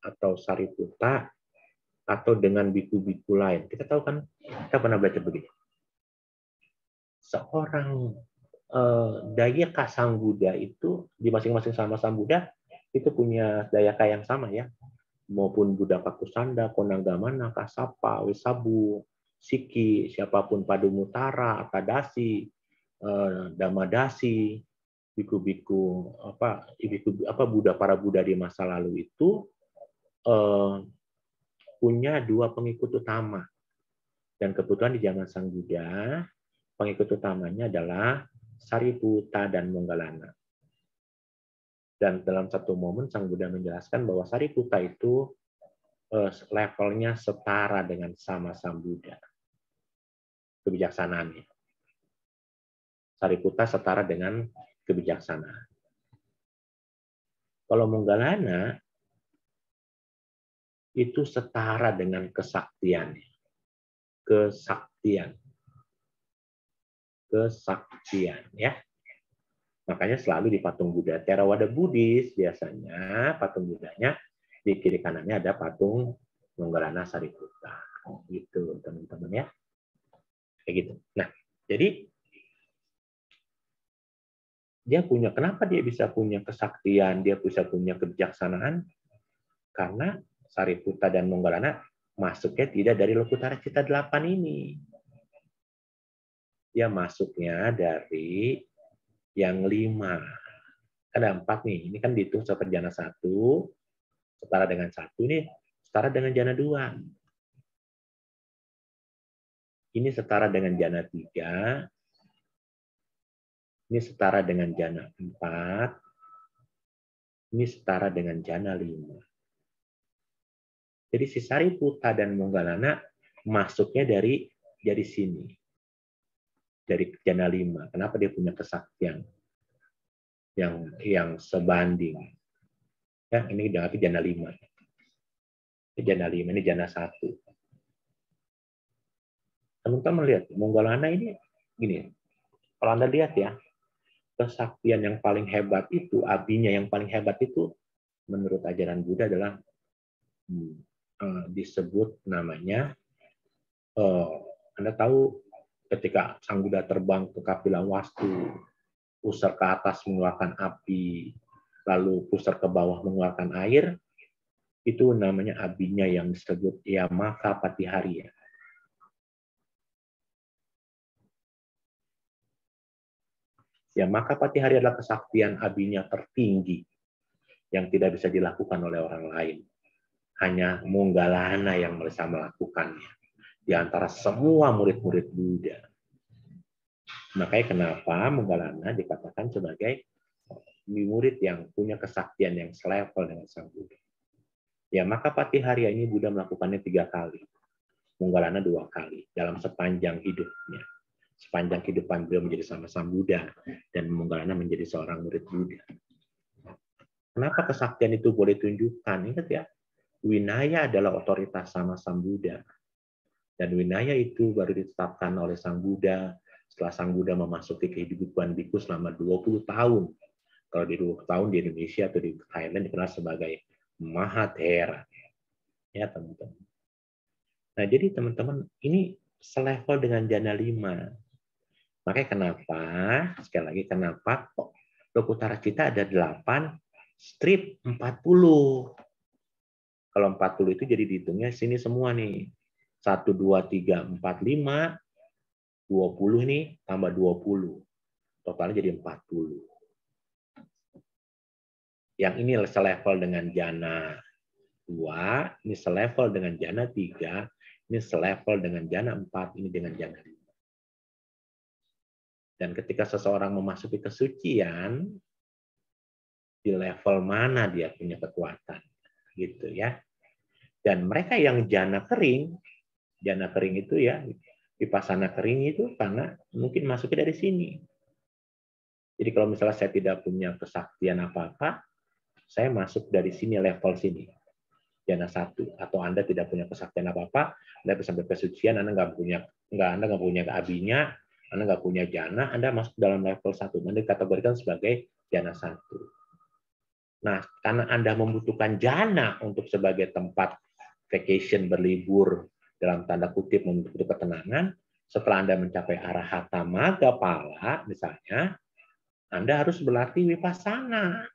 atau Sariputta atau dengan biku-biku lain? Kita tahu kan, kita pernah baca begini. Seorang Dayaka Sang Buddha itu, di masing-masing sama Sang Buddha, itu punya Dayaka yang sama ya. Maupun Buddha Pakusanda, Konanggamana, Kasapa, Wesabu, Siki, siapapun Padumutara, Akadasi, Damadasi, biku-biku para Buddha di masa lalu itu punya dua pengikut utama. Dan kebetulan di zaman Sang Buddha, pengikut utamanya adalah Sariputta dan Moggallana. Dan dalam satu momen Sang Buddha menjelaskan bahwa Sariputta itu levelnya setara dengan sama Sang Buddha. Kebijaksanaannya. Sariputta setara dengan kebijaksanaan. Kalau Moggallana itu setara dengan kesaktiannya. Kesaktian, ya. Makanya selalu di patung Buddha Theravada Buddhis biasanya patung Buddhanya di kiri kanannya ada patung Moggallana Sariputta. Gitu, teman-teman ya. Kayak gitu. Nah, jadi kenapa dia bisa punya kesaktian, dia bisa punya kebijaksanaan? Karena Sariputta dan Moggallana masuknya tidak dari Lokutara Cita 8 ini. Dia masuknya dari yang 5. Ada 4 nih. Ini kan dihitung seperti jana 1, setara dengan 1 nih, setara dengan jana 2. Ini setara dengan jana 3. Ini setara dengan jana 4. Ini setara dengan jana 5. Jadi si Sariputta dan Moggallana masuknya dari sini. Dari jana 5. Kenapa dia punya kesaktian yang sebanding? Ya, ini berarti jana 5. Ini jana 5, ini jana 1. Teman-teman lihat, Moggallana ini gini. Kalau Anda lihat ya, kesaktian yang paling hebat itu, abinya yang paling hebat itu menurut ajaran Buddha adalah disebut namanya, Anda tahu ketika Sang Buddha terbang ke Kapilavastu, pusar ke atas mengeluarkan api, lalu pusar ke bawah mengeluarkan air, itu namanya abinya yang disebut Yamaka Patiharya. Yamaka Patiharya adalah kesaktian abinya tertinggi yang tidak bisa dilakukan oleh orang lain. Hanya Moggallana yang bisa melakukannya di antara semua murid-murid Buddha. Makanya kenapa Moggallana dikatakan sebagai murid yang punya kesaktian yang selevel dengan Sang Buddha. Ya, maka Patiharya ini Buddha melakukannya 3 kali. Moggallana 2 kali dalam sepanjang hidupnya. Sepanjang kehidupan beliau menjadi sama Sang Buddha dan Moggallana menjadi seorang murid Buddha. Kenapa kesaktian itu boleh tunjukkan? Ingat ya, Winaya adalah otoritas sama Sang Buddha. Dan Winaya itu baru ditetapkan oleh Sang Buddha setelah Sang Buddha memasuki kehidupan biku selama 20 tahun. Kalau di 20 tahun di Indonesia atau di Thailand dikenal sebagai Mahathera. Ya, teman-teman. Nah, jadi teman-teman, ini selevel dengan jana 5. Makanya kenapa, sekali lagi kenapa kok Lokutara Cita ada 8, strip 40. Kalau 40 itu jadi dihitungnya sini semua nih. 1, 2, 3, 4, 5, 20 nih, tambah 20. Totalnya jadi 40. Yang ini selevel dengan jana 2, ini selevel dengan jana 3, ini selevel dengan jana 4, ini dengan jana 5. Dan ketika seseorang memasuki kesucian, di level mana dia punya kekuatan, gitu ya. Dan mereka yang jana kering itu ya, vipassana kering itu karena mungkin masuknya dari sini. Jadi kalau misalnya saya tidak punya kesaktian apa-apa, saya masuk dari sini, level sini, jana 1. Atau Anda tidak punya kesaktian apa-apa, Anda bisa sampai kesucian, Anda nggak punya abinya, Anda nggak punya jana, Anda masuk dalam level 1. Anda dikategorikan sebagai jana 1. Nah, karena Anda membutuhkan jana untuk sebagai tempat vacation, berlibur, dalam tanda kutip membutuhkan ketenangan, setelah Anda mencapai arahata magga pala, misalnya, Anda harus berlatih vipassana.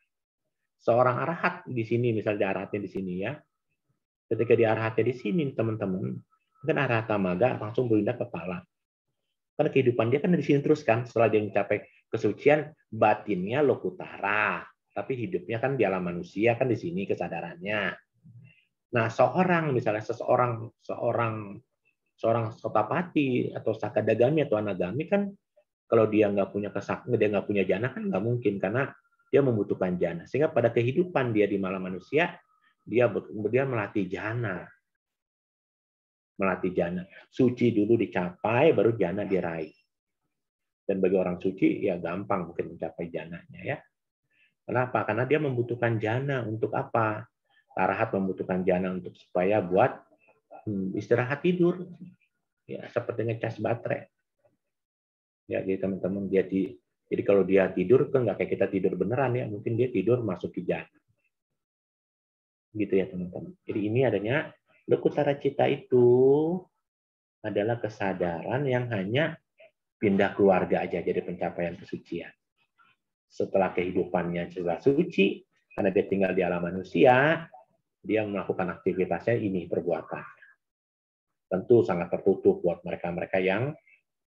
Seorang arahat di sini, misalnya arahatnya di sini ya, ketika di arahatnya di sini, teman-teman, kan arahata magga langsung berpindah ke pala. Karena kehidupan dia kan di sini terus kan. Setelah dia mencapai kesucian, batinnya lokutara. Tapi hidupnya kan di alam manusia, kan di sini kesadarannya. Nah, misalnya seorang sotapati atau sakadagami atau anagami kan, kalau dia nggak punya jana kan nggak mungkin, karena dia membutuhkan jana. Sehingga pada kehidupan dia di malam manusia, dia melatih jana. Suci dulu dicapai, baru jana diraih. Dan bagi orang suci ya gampang mungkin mencapai jananya ya. Kenapa? Karena dia membutuhkan jana untuk apa? Arahat membutuhkan jana untuk supaya buat istirahat tidur. Ya, seperti ngecas baterai. Ya, jadi teman-teman jadi kalau dia tidur kan nggak kayak kita tidur beneran ya, mungkin dia tidur masuk ke jana. Gitu ya teman-teman. Jadi ini adanya lokutara cita itu adalah kesadaran yang hanya pindah keluarga aja jadi pencapaian kesucian. Setelah kehidupannya sudah suci, karena dia tinggal di alam manusia, dia melakukan aktivitasnya ini perbuatan. Tentu sangat tertutup buat mereka-mereka yang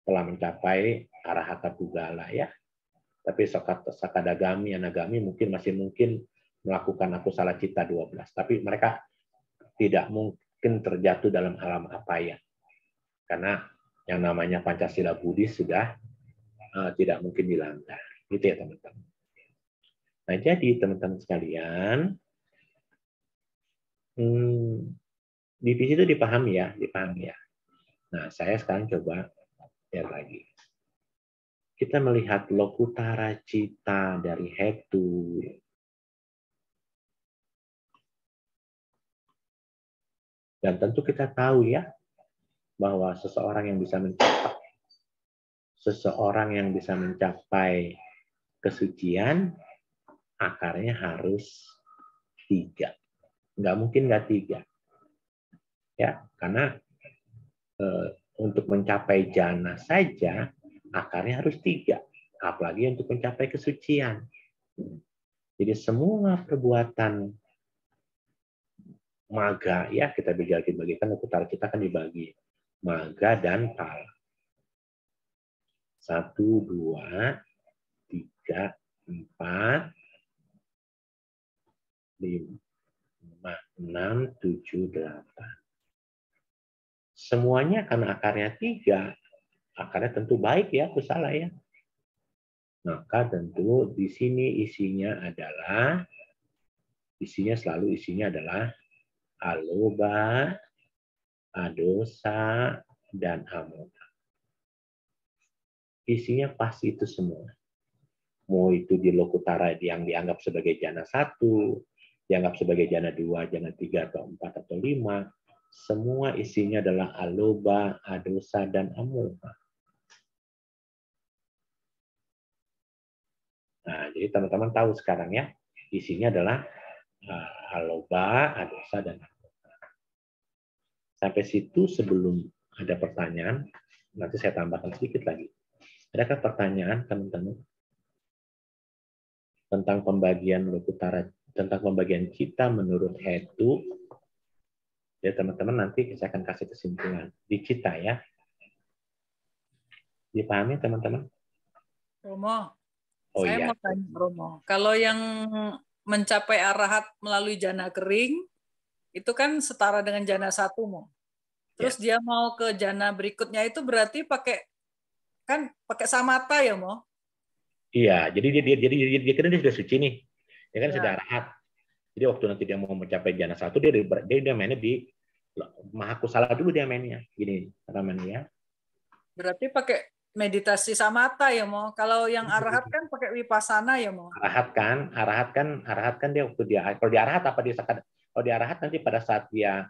telah mencapai arahata pugala ya. Tapi sakadagami, anagami masih mungkin melakukan akusala cita 12. Tapi mereka tidak mungkin terjatuh dalam alam apaya. Karena yang namanya Pancasila Buddhis sudah tidak mungkin dilanggar. Gitu ya teman-teman. Nah jadi teman-teman sekalian, di situ dipahami ya. Nah saya sekarang coba lihat lagi. Kita melihat lokutara cita dari Hetu. Dan tentu kita tahu ya, bahwa seseorang yang bisa mencapai kesucian, akarnya harus 3. Nggak mungkin nggak 3. Ya, karena untuk mencapai jana saja, akarnya harus 3. Apalagi untuk mencapai kesucian. Jadi semua perbuatan maga, ya kita bagikan lokutara kita kan dibagi maga dan pala. 1, 2, 3, 4, 5, 6, 7, 8. Semuanya karena akarnya 3, akarnya tentu baik ya, kusala ya. Maka tentu di sini isinya selalu adalah aloba, adosa, dan amoha. Isinya pasti itu semua. Mau itu di lokutara yang dianggap sebagai jana 1, dianggap sebagai jana 2, jana 3, atau 4, atau 5, semua isinya adalah aloba, adosa, dan amoha. Nah, jadi teman-teman tahu sekarang ya, isinya adalah aloba, adosa, dan amoha. Sampai situ sebelum ada pertanyaan, nanti saya tambahkan sedikit lagi. Adakah pertanyaan teman-teman tentang pembagian lokutara, tentang pembagian cita menurut Hetu? Ya teman-teman, nanti saya akan kasih kesimpulan di cita ya. Dipahami teman-teman? Romo, Iya. mau tanya Romo. Kalau yang mencapai arahat melalui jana kering, itu kan setara dengan jana 1, Mo. Terus dia mau ke jana berikutnya itu berarti pakai samata ya, Mo? Iya, jadi dia kan dia sudah suci nih. Dia kan sudah arahat. Jadi waktu nanti dia mau mencapai jana 1, dia mainnya di Mahakusala dulu, dia mainnya. Gini, namanya ya. Berarti pakai meditasi samata ya, Mo. Kalau yang arahat kan pakai wipasana ya, Mo. Arahat kan dia waktu kalau di arahat apa dia sakad. Kalau di arahat nanti pada saat dia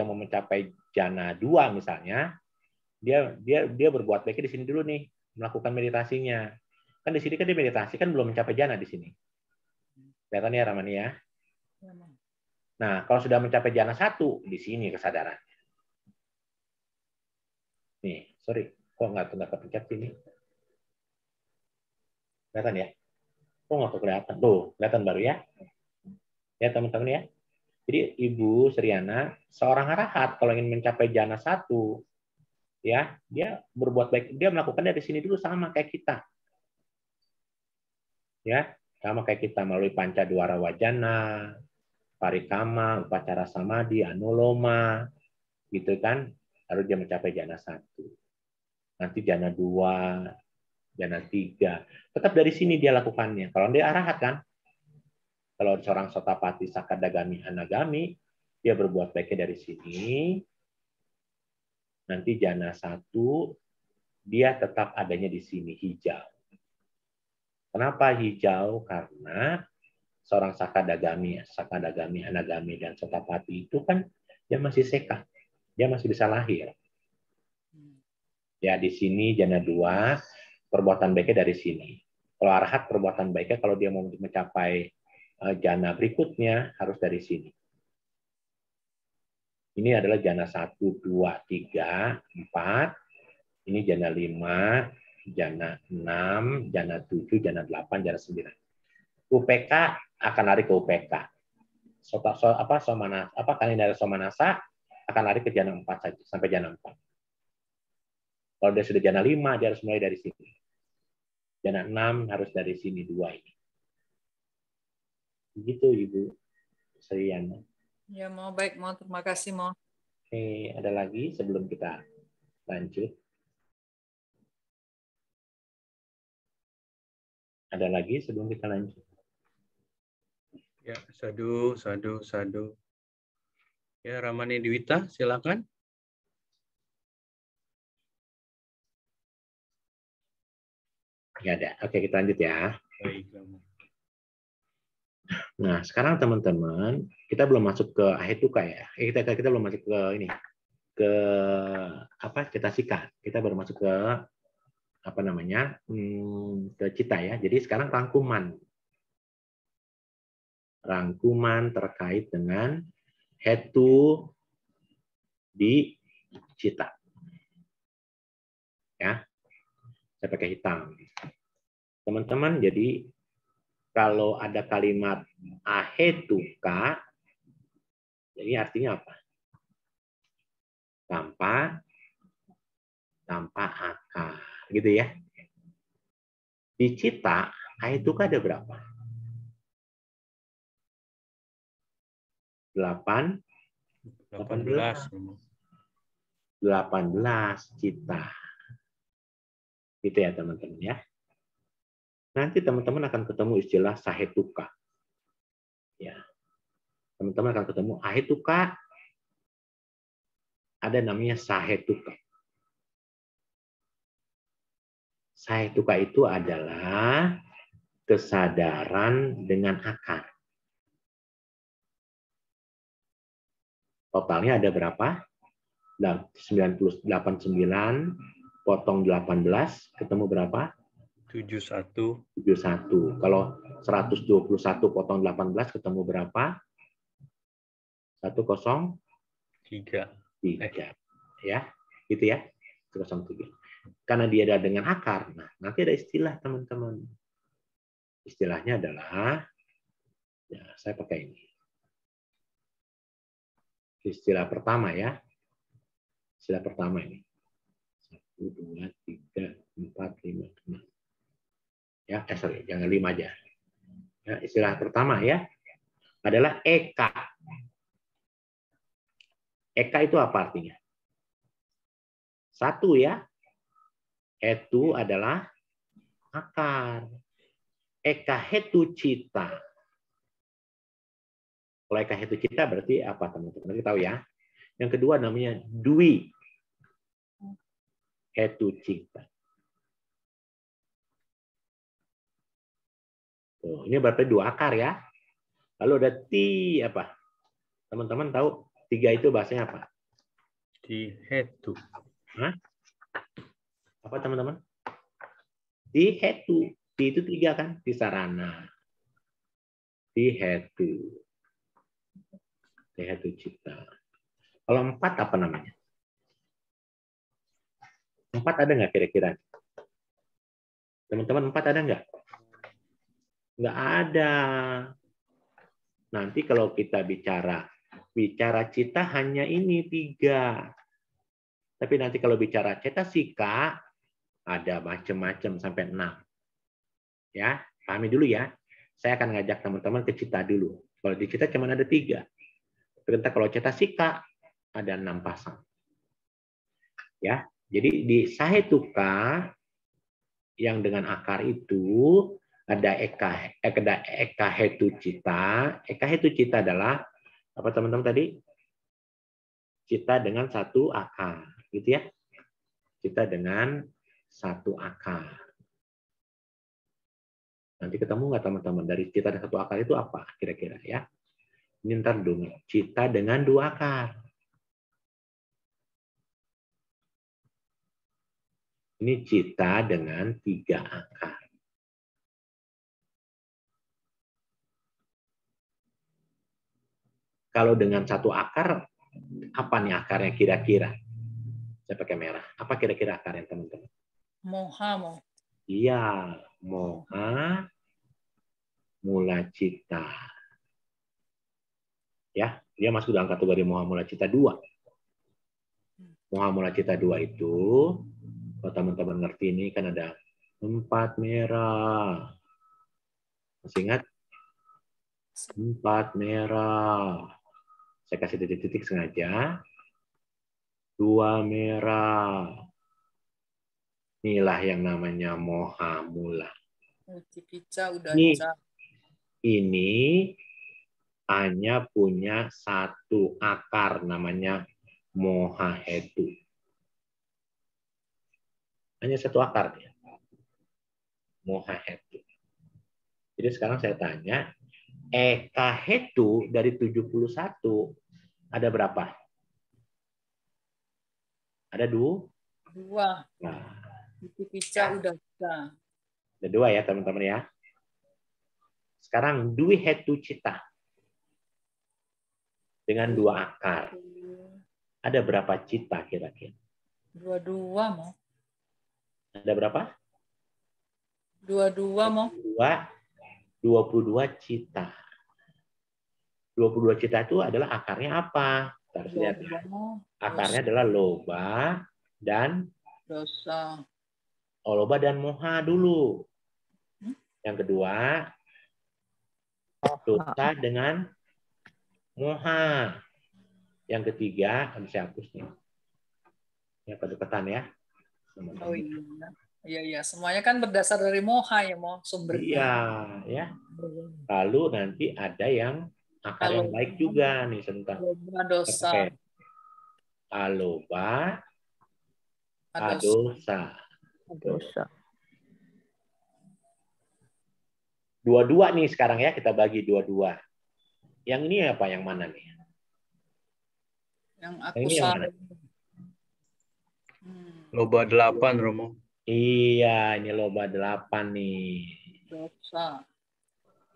mau mencapai jana 2 misalnya, dia berbuat baiknya di sini dulu nih, melakukan meditasinya. Kan di sini kan dia meditasi kan belum mencapai jana di sini. Kelihatan ya Ramani ya. Nah, kalau sudah mencapai jana 1, di sini kesadaran. Nih, sorry, kok nggak kepencet sini? Kelihatan ya? Kok nggak kelihatan? Tuh, kelihatan baru ya? Ya teman-teman ya. Jadi Ibu Sriana, seorang arahat kalau ingin mencapai jana 1, Ya, dia berbuat baik, dia melakukan dari sini dulu sama kayak kita. Ya, sama kayak kita melalui pancadwara wajana, parikama, upacara samadhi, anuloma, gitu kan, lalu dia mencapai jana 1. Nanti jana 2, jana 3. Tetap dari sini dia lakukannya. Kalau dia arahat kan, kalau seorang sotapati, sakadagami, anagami, dia berbuat baiknya dari sini. Nanti jana 1, dia tetap adanya di sini, hijau. Kenapa hijau? Karena seorang sakadagami, anagami, dan sotapati itu kan dia masih sekat, dia masih bisa lahir. Ya, di sini jana 2, perbuatan baiknya dari sini. Kalau arahat, perbuatan baiknya kalau dia mau mencapai jana berikutnya harus dari sini. Ini adalah jana 1, 2, 3, 4. Ini jana 5, jana 6, jana 7, jana 8, jana 9. UPK akan lari ke UPK. Kalinara Somanasa akan lari ke jana 4 saja, sampai jana 4. Kalau dia sudah jana 5, dia harus mulai dari sini. Jana 6 harus dari sini 2 ini. Begitu Ibu Sriana. Ya, mau baik, mau terima kasih, mau. Oke, ada lagi sebelum kita lanjut? Ada lagi sebelum kita lanjut? Ya, sadu. Ya, Ramani Dwita, silakan. Ya ada. Oke, kita lanjut ya. Baik. Nah, sekarang teman-teman, kita belum masuk ke ahetuka ya. Kita belum masuk ke ini. Ke cetasika. Kita baru masuk ke ke cita ya. Jadi sekarang rangkuman terkait dengan hetu di cita. Ya. Saya pakai hitam. Teman-teman, jadi kalau ada kalimat ahetuka, jadi artinya apa? Tanpa akar, gitu ya. Di cita, ahetuka ada berapa? 18 cita. Gitu ya teman-teman ya. Nanti teman-teman akan ketemu istilah sahetuka. Ya. Teman-teman akan ketemu ahetuka, ada namanya sahetuka. Sahetuka itu adalah kesadaran dengan akar. Totalnya ada berapa? 89 potong 18 ketemu berapa? 71. Kalau 121 potong 18 ketemu berapa? 103. Ya, gitu ya. 103. Karena dia ada dengan akar. Nah, nanti ada istilah teman-teman. Istilahnya adalah, ya, saya pakai ini. Istilah pertama ya. Istilah pertama ini. 1, 2, 3, 4, 5, 6. Ya, sorry, jangan 5 aja. Ya, istilah pertama ya adalah eka. Eka itu apa artinya? 1 ya. Hetu adalah akar. Eka hetu cita. Kalau eka hetu cita berarti apa teman-teman? Kita tahu ya. Yang kedua namanya dwi hetu cita. Tuh, ini berarti 2 akar ya. Lalu ada ti apa? Teman-teman tahu 3 itu bahasanya apa? Ti hetu. Hah? Apa teman-teman? Ti hetu. Ti itu 3 kan? Ti sarana. Ti hetu. Ti hetu cita. Kalau 4 apa namanya? 4 ada nggak kira-kira? Teman-teman 4 ada nggak? Nggak ada. Nanti kalau kita bicara cita hanya ini 3. Tapi nanti kalau bicara cetasika, ada macam-macam sampai 6. Ya, pahami dulu ya. Saya akan ngajak teman-teman ke cita dulu. Kalau di cita cuma ada 3. Ternyata kalau cetasika ada 6 pasang. Ya, jadi di sahetuka yang dengan akar itu ada eka hetu cita. Eka hetu cita adalah apa teman-teman tadi? Cita dengan satu akar, gitu ya. Cita dengan satu akar. Nanti ketemu nggak teman-teman dari cita dan satu akar itu apa kira-kira ya? Ini ntar dulu. Cita dengan 2 akar. Ini cita dengan 3 akar. Kalau dengan satu akar, apa nih akarnya kira-kira? Saya pakai merah. Apa kira-kira akarnya teman-teman? Moha. Iya, moha mula cita. Ya, dia masuk dalam kategori moha mula cita 2. Moha mula cita 2 itu, kalau teman-teman ngerti ini kan ada 4 merah. Masih ingat? 4 merah. Saya kasih titik-titik sengaja. 2 merah. Inilah yang namanya moha mula. Ini hanya punya satu akar namanya moha hetu. Hanya satu akar dia. Moha hetu. Jadi sekarang saya tanya, eka hetu dari 71 ada berapa? Ada 2? 2. Nah, udah. ada 2 ya teman-teman ya. Sekarang dui hetu cita dengan 2 akar. Ada berapa cita kira-kira? 22 mau. Ada berapa? 22 mau. 22 cita. 22 cita itu adalah akarnya apa? Kita harus lihat. Akarnya adalah loba dan dosa. Oh, loba dan moha dulu. Yang kedua, dosa dengan moha. Yang ketiga, saya hapus nih. Ya, kedekatan ya. Oh iya. Iya, semuanya kan berdasar dari moha ya, mau sumbernya. Iya, ya. Lalu nanti ada yang akar yang baik juga nih sebentar. Loba dosa. Aloba, adosa. Dua-dua nih sekarang ya, kita bagi dua-dua. Yang ini apa? Yang mana nih? Yang aku ini yang mana? Loba 8, Romo. Iya, ini loba 8 nih. Dosa.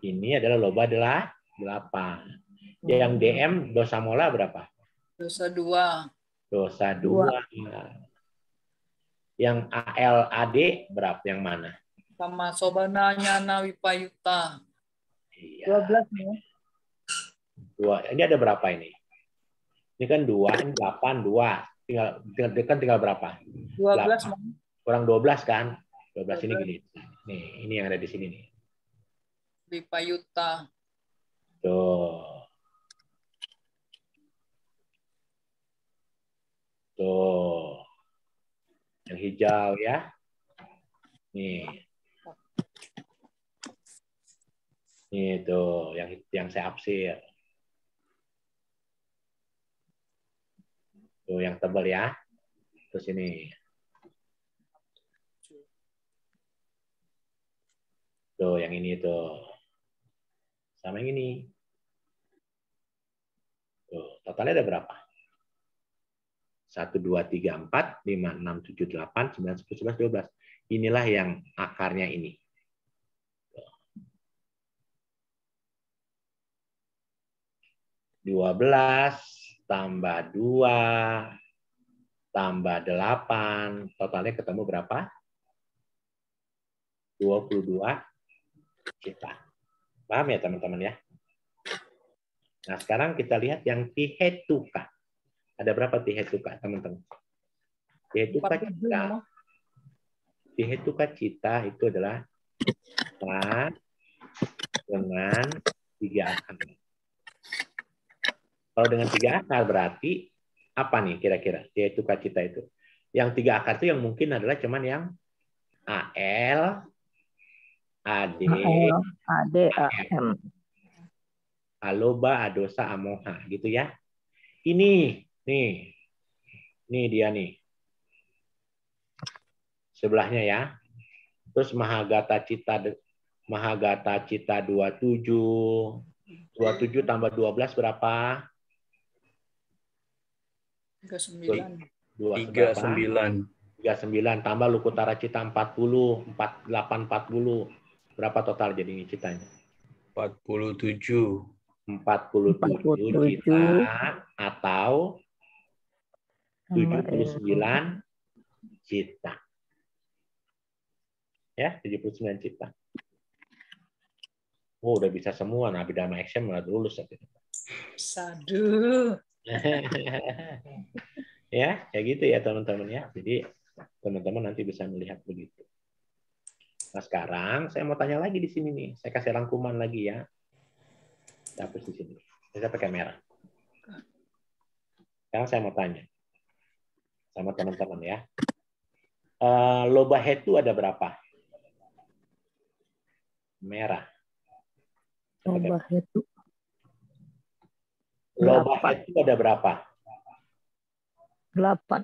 Ini adalah loba 8. Yang DM dosa mola berapa? Dosa 2. Dosa 2. Yang ALAD berapa? Yang mana? Sama sobananya nawipayuta. Iya. 12 nih. 2. Ini ada berapa ini? Ini kan 2, ini 8, 2. Tinggal berapa? 12. Kurang 12 kan? 12 ini gini. Nih, ini yang ada di sini nih. Wipayuta. Tuh. Tuh. Yang hijau ya. Nih. Nih tuh yang saya absir. Tuh yang tebal ya. Terus ini. Tuh yang ini tuh. Sama yang ini. Tuh, totalnya ada berapa? 1, 2, 3, 4, 5, 6, 7, 8, 9, 10, 11, 12. Inilah yang akarnya ini. 12 tambah 2 tambah 8, totalnya ketemu berapa? 22 cita. Paham ya teman-teman ya? Nah sekarang kita lihat yang tihetuka. Ada berapa tihetuka teman-teman? Hetuka cita. Hetuka cita itu adalah kata dengan 3 akar. Kalau dengan 3 akar berarti apa nih kira-kira? Hetuka cita itu. Yang 3 akar itu yang mungkin adalah cuman yang AL, AD, AM. Aloba, adosa, amoha gitu ya. Ini nih dia nih. Sebelahnya ya. Terus Mahagata Cita 27. 27 tambah 12 berapa? 39. 39 tambah Lukutara Cita 40, 40. Berapa total jadinya citanya? 47. 47 cita atau 79 cita. Ya, 79 cita. Oh, udah bisa semua. Nah, Abhidhamma Action malah lulus. Sadu. Ya, kayak gitu ya teman-teman ya. Jadi teman-teman nanti bisa melihat begitu. Nah, sekarang saya mau tanya lagi di sini nih. Saya kasih rangkuman lagi ya. Dapet di sini. Saya pakai merah. Sekarang saya mau tanya sama teman-teman ya. Loba hetu ada berapa? Merah. Loba hetu. Loba hetu ada berapa? 8.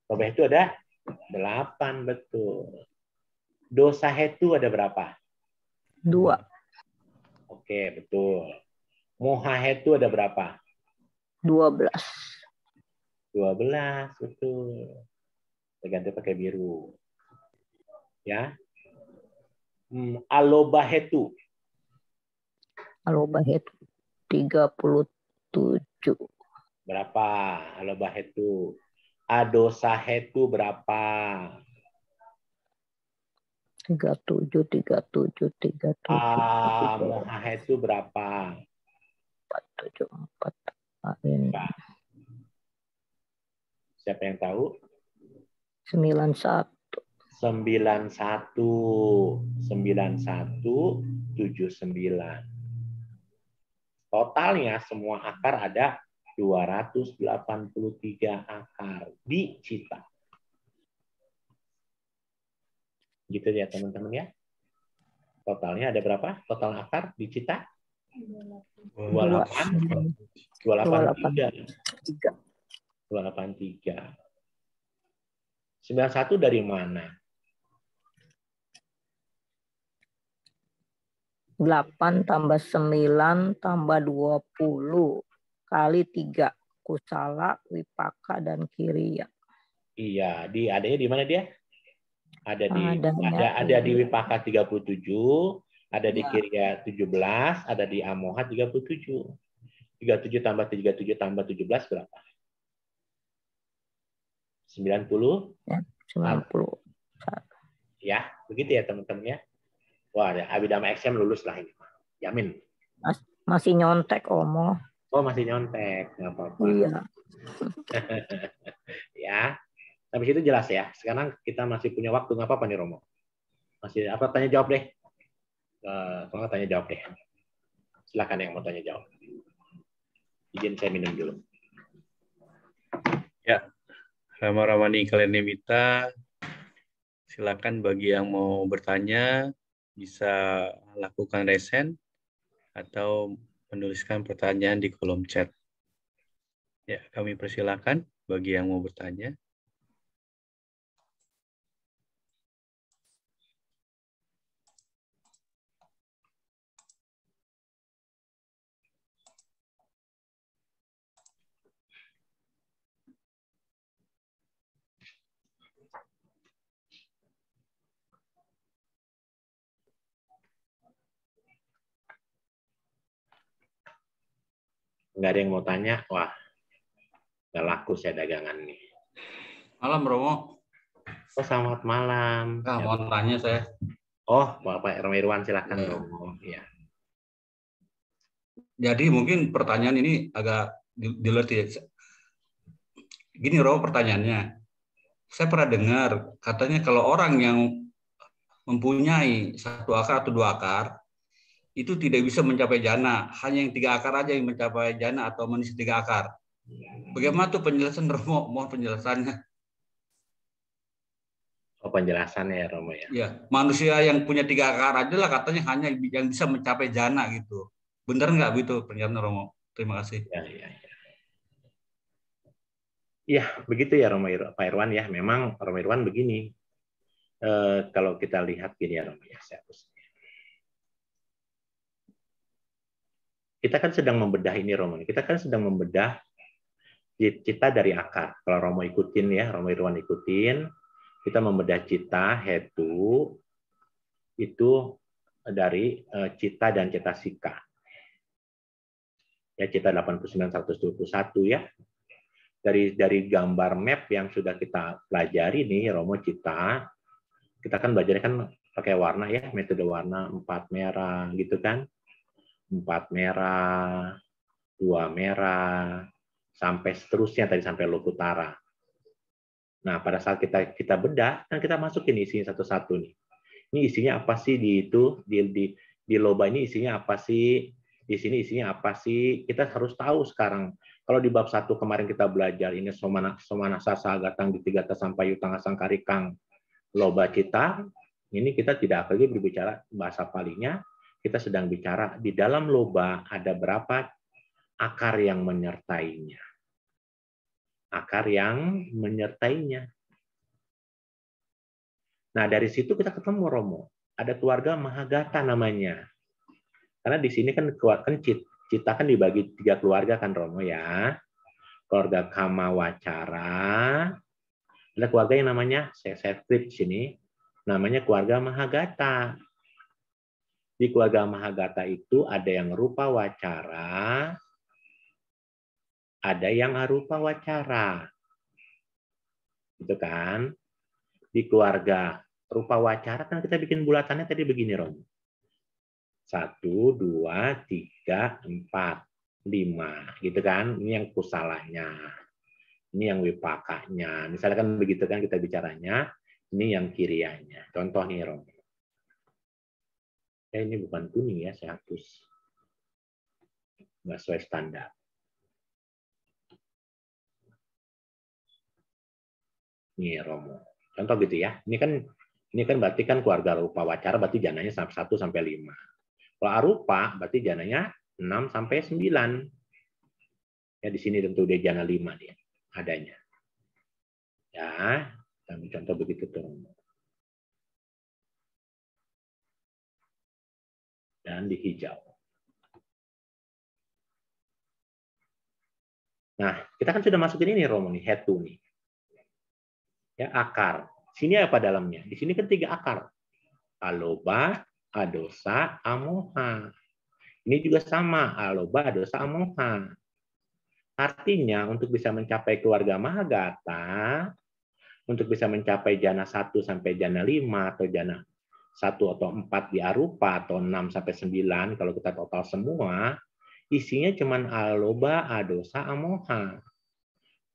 Loba hetu ada 8, betul. Dosa hetu ada berapa? 2. Oke, betul. Moha hetu ada berapa? 12. 12, betul. Saya ganti pakai biru. Ya. Aloba hetu. Aloba hetu 37. Berapa? Aloba hetu. Adosa hetu berapa? 37. Moha hetu berapa? 4. Siapa yang tahu? 91. 79. Totalnya semua akar ada 283 akar di cita. Gitu ya teman-teman ya. Totalnya ada berapa? Total akar di cita? 283. 91 dari mana? 8 tambah 9 tambah 20 kali 3. Kusala, Wipaka, dan Kiriya. Iya, adanya di mana dia? Ada di Wipaka 37, ada di Kiriya 17, ada di Amoha 37. 37 tambah 37 tambah 17 berapa? 90? Ya, 90. Ya, begitu ya teman-teman ya. Wah, ada Abhidhamma XM lulus lah ini. Yamin. Masih nyontek, Omo. Oh, masih nyontek. Nggak apa-apa. Iya. Ya. Habis itu jelas ya. Sekarang kita masih punya waktu. Nggak apa-apa nih, Romo. Masih apa? Tanya jawab deh. Kalau tanya jawab deh. Silakan yang mau tanya jawab. Izin saya minum dulu. Ya. Rama Ramani Kalenimita, silakan bagi yang mau bertanya bisa lakukan resen atau menuliskan pertanyaan di kolom chat. Ya, kami persilakan bagi yang mau bertanya. Nggak ada yang mau tanya, wah, nggak laku saya dagangan nih. Malam, Romo. Oh, selamat malam. Nah, mau tanya saya. Oh, Bapak Irwan, silakan Ya. Romo. Ya. Jadi mungkin pertanyaan ini agak dilerti. gini Romo pertanyaannya. Saya pernah dengar katanya kalau orang yang mempunyai 1 akar atau 2 akar itu tidak bisa mencapai jana, hanya yang 3 akar aja yang mencapai jana atau manusia 3 akar. Bagaimana tuh penjelasan Romo? Mohon penjelasannya. Oh, penjelasannya ya Romo ya. Ya, manusia yang punya 3 akar aja lah katanya hanya yang bisa mencapai jana gitu. Benar nggak begitu penjelasan Romo? Terima kasih. Ya, ya, ya. Ya, begitu ya Romo Pak Irwan ya. Memang Romo Irwan begini. Kalau kita lihat gini ya Romo ya, kita kan sedang membedah ini Romo. Kita kan sedang membedah cita dari akar. Kalau Romo ikutin ya, Romo Irwan ikutin, kita membedah cita, hetu, itu dari cita dan cetasika. Ya, cita 89-121 ya. Dari gambar map yang sudah kita pelajari nih, Romo cita, kita kan belajarnya kan pakai warna ya, metode warna 4 merah gitu kan. 4 merah, 2 merah, sampai seterusnya tadi sampai Lokutara. Nah, pada saat kita bedah, kan kita masukin isinya satu-satu nih. Ini isinya apa sih di itu di loba ini isinya apa sih? Di sini isinya apa sih? Kita harus tahu sekarang. Kalau di bab 1 kemarin kita belajar ini somana sasa gatang di 3 sampai yutang asang karikang loba kita, ini kita tidak lagi berbicara bahasa palingnya, kita sedang bicara di dalam loba ada berapa akar yang menyertainya. Akar yang menyertainya. Nah, dari situ kita ketemu Romo. Ada keluarga Mahagata namanya. Karena di sini kan cita kan dibagi 3 keluarga kan Romo ya. Keluarga Kamawacara. Ada keluarga yang namanya, saya flip di sini, namanya keluarga Mahagata. Di keluarga Mahagata itu ada yang rupa wacara, ada yang arupa wacara. Gitu kan? Di keluarga rupa wacara kan kita bikin bulatannya tadi begini, Rom. 1, 2, 3, 4, 5. Gitu kan? Ini yang kusalanya. Ini yang wipakanya. Misalkan begitu kan kita bicaranya. Ini yang kirianya. Contoh nih, Rom. Ya, ini bukan kuning ya, saya hapus. Nggak sesuai standar. Nih, Romo. Contoh gitu ya. Ini kan berarti kan keluarga rupa wacara berarti jananya 1 sampai 5. Kalau arupa berarti jananya 6 sampai 9. Ya di sini tentu dia jana 5 dia adanya. Ya, kami contoh begitu tuh. Dan di hijau. Nah, kita kan sudah masukin ini Romo nih, hetu nih. Ya, akar. Sini apa dalamnya? Di sini kan 3 akar. Aloba, adosa, amoha. Ini juga sama, aloba, adosa, amoha. Artinya untuk bisa mencapai keluarga Mahagata, untuk bisa mencapai jana 1 sampai jana 5 atau jana 1 atau 4 di arupa atau 6 sampai 9 kalau kita total semua, isinya cuman aloba, adosa, amoha.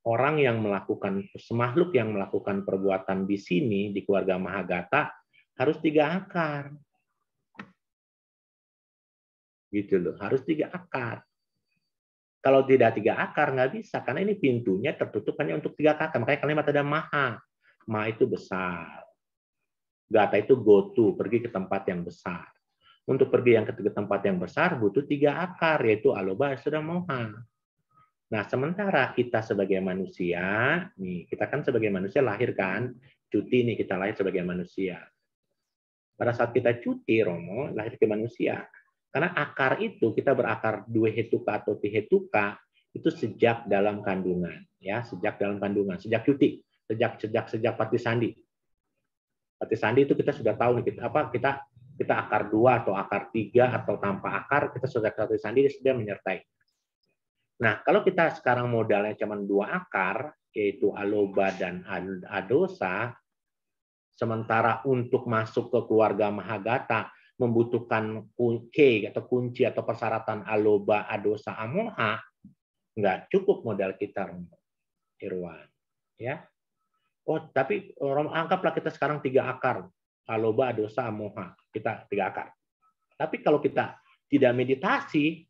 Orang yang melakukan, semakhluk yang melakukan perbuatan di sini, di keluarga Mahagata, harus 3 akar. Gitu loh, harus 3 akar. Kalau tidak 3 akar, nggak bisa. Karena ini pintunya tertutup hanya untuk 3 akar. Makanya kalimat ada maha. Maha itu besar. Gata itu go to, pergi ke tempat yang besar. Untuk pergi ke tempat yang besar, butuh 3 akar, yaitu aloba, adosa, moha. Nah, sementara kita sebagai manusia, nih kita kan sebagai manusia lahir kan, cuti nih kita lahir sebagai manusia. Pada saat kita cuti, Romo, lahir ke manusia. Karena akar itu kita berakar 2 hetuka atau tihetuka itu sejak dalam kandungan, ya sejak dalam kandungan, sejak cuti, sejak patisandi. Patisandi itu kita sudah tahu nih kita akar 2 atau akar 3 atau tanpa akar kita sudah patisandi sudah menyertai. Nah, kalau kita sekarang modalnya cuma 2 akar, yaitu aloba dan adosa, sementara untuk masuk ke keluarga Mahagata membutuhkan kunci atau persyaratan aloba, adosa, amoha, nggak cukup modal kita, Irwan. Ya. Oh, tapi anggaplah kita sekarang 3 akar. Aloba, dosa, moha. Kita 3 akar. Tapi kalau kita tidak meditasi,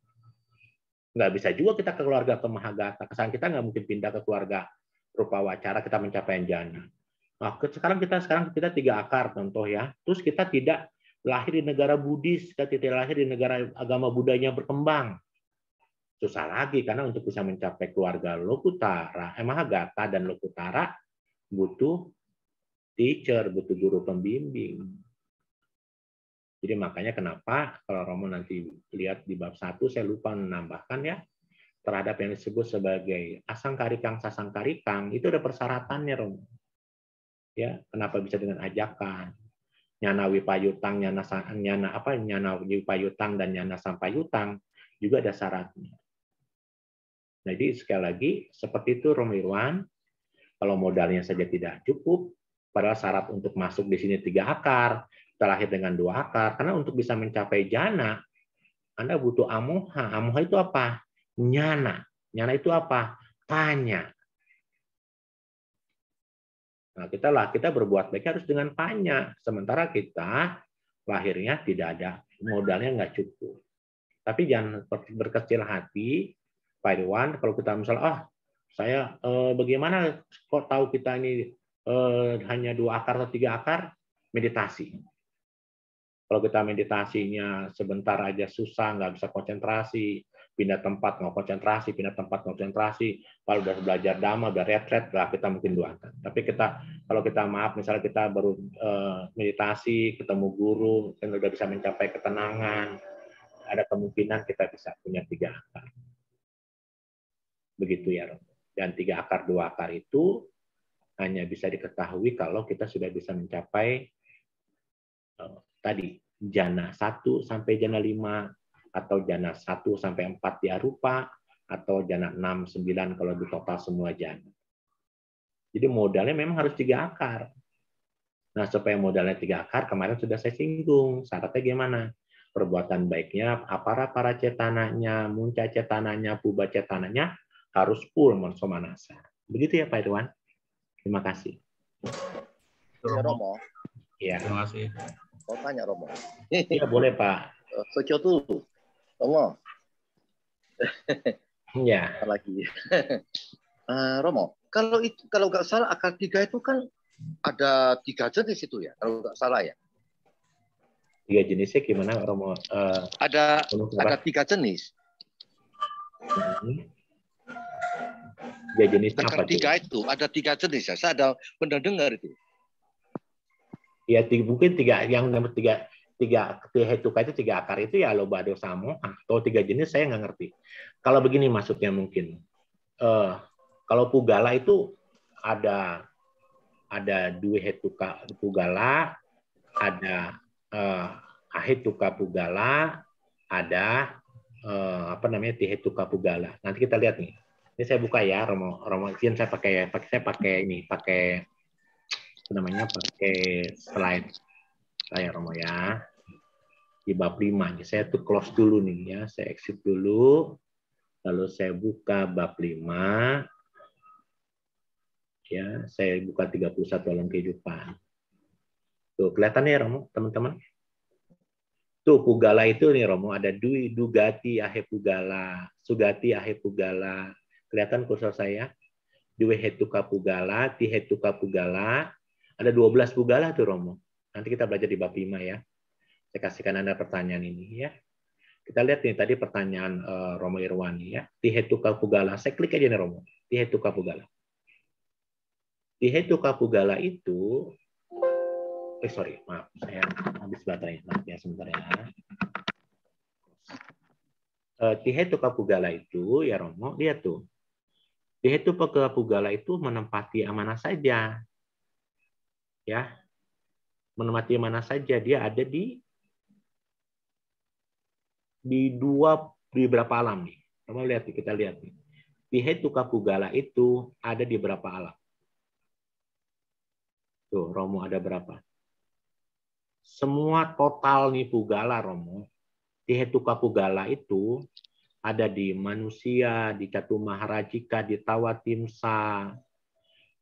nggak bisa juga kita ke keluarga ke Mahagata. Kesan kita nggak mungkin pindah ke keluarga rupa wacara kita mencapai jana. Nah, sekarang kita 3 akar contoh ya. Terus kita tidak lahir di negara Buddhis, kita tidak lahir di negara agama Budanya berkembang. Susah lagi karena untuk bisa mencapai keluarga Lokutara, Mahagata dan Lokutara butuh teacher, butuh guru pembimbing. Jadi makanya kenapa kalau Romo nanti lihat di bab 1, saya lupa menambahkan ya, terhadap yang disebut sebagai asangkarikang sasangkarikang, itu ada persyaratannya Romo. Ya, kenapa bisa dengan ajakan? Nyana wipayutang, nyana wipayutang dan nyana sampayutang juga ada syaratnya. Jadi sekali lagi seperti itu Romo Irwan, kalau modalnya saja tidak cukup, padahal syarat untuk masuk di sini 3 akar, terlahir dengan 2 akar. Karena untuk bisa mencapai jana, Anda butuh amoha. Amoha itu apa? Nyana. Nyana itu apa? Panya. Nah, kita berbuat baik harus dengan panya. Sementara kita lahirnya tidak ada, modalnya nggak cukup. Tapi jangan berkecil hati, Pak Irwan, kalau kita misalnya, saya bagaimana kok tahu kita ini hanya 2 akar atau 3 akar? Meditasi. Kalau kita meditasinya sebentar aja susah, nggak bisa konsentrasi, pindah tempat nggak konsentrasi, pindah tempat nggak konsentrasi, kalau udah belajar dhamma, udah retret, lah kita mungkin 2 akar. Tapi kalau kita misalnya kita baru meditasi, ketemu guru, dan udah bisa mencapai ketenangan, ada kemungkinan kita bisa punya 3 akar. Begitu ya, Romo. Dan 3 akar, 2 akar itu hanya bisa diketahui kalau kita sudah bisa mencapai tadi jana 1 sampai jana 5 atau jana 1 sampai 4 di arupa atau jana 6 9 kalau di total semua jana. Jadi modalnya memang harus 3 akar. Nah, supaya modalnya 3 akar kemarin sudah saya singgung. Syaratnya gimana? Perbuatan baiknya para cetananya, munca cetananya, puba cetananya harus full mansomanasa. Begitu ya Pak Irwan? Terima kasih. Ya, Romo. Ya. Terima kasih. Mau tanya Romo. Iya boleh Pak. Sekitu, Romo. Ya. Lagi. Romo, kalau nggak salah akar 3 itu kan ada 3 jenis itu ya, kalau nggak salah ya. 3 jenisnya gimana Romo? Ada 3 jenis. 3 jenis akar apa? 3 itu ada 3 jenis ya. Saya ada pernah dengar itu. Ya mungkin 3 yang nomor 3 hetuka itu 3 akar itu ya loba dosa moha atau 3 jenis saya nggak ngerti. Kalau begini maksudnya mungkin kalau pugala itu ada 2 hetuka pugala, ada ahetuka pugala, ada tihetuka pugala. Nanti kita lihat nih. Ini saya buka ya Romo izin saya pakai slide saya Romo ya. Di bab 5. Saya tuh close dulu nih ya. Saya exit dulu. Lalu saya buka bab 5. Ya, saya buka 31 alam kehidupan. Tuh, kelihatan ya Romo, teman-teman? Tuh, pugala itu nih Romo, ada dugati ahe pugala, sugati ahe pugala. Kelihatan kursor saya? Due hetuka pugala, ti hetuka pugala. Ada 12 pugala tuh Romo. Nanti kita belajar di bab 5 ya. Saya kasihkan Anda pertanyaan ini ya. Kita lihat nih tadi pertanyaan Romo Irwani ya. Tihetuka pugala. Saya klik aja nih Romo. Tihetuka pugala. Tihetuka pugala itu maaf, saya habis baterai. Maaf ya sebentar ya. Tihetuka pugala itu ya Romo, lihat tuh. Tihetuka pugala itu menempati mana saja. Ya. Menempati mana saja, dia ada di berapa alam nih? Kamu lihat nih, kita lihat nih. Tihetuka pugala itu ada di berapa alam? Tuh, Romo ada berapa? Semua total nih pugala Romo. Tihetuka pugala itu ada di manusia, di Catu Maharajika, di Tawatimsa,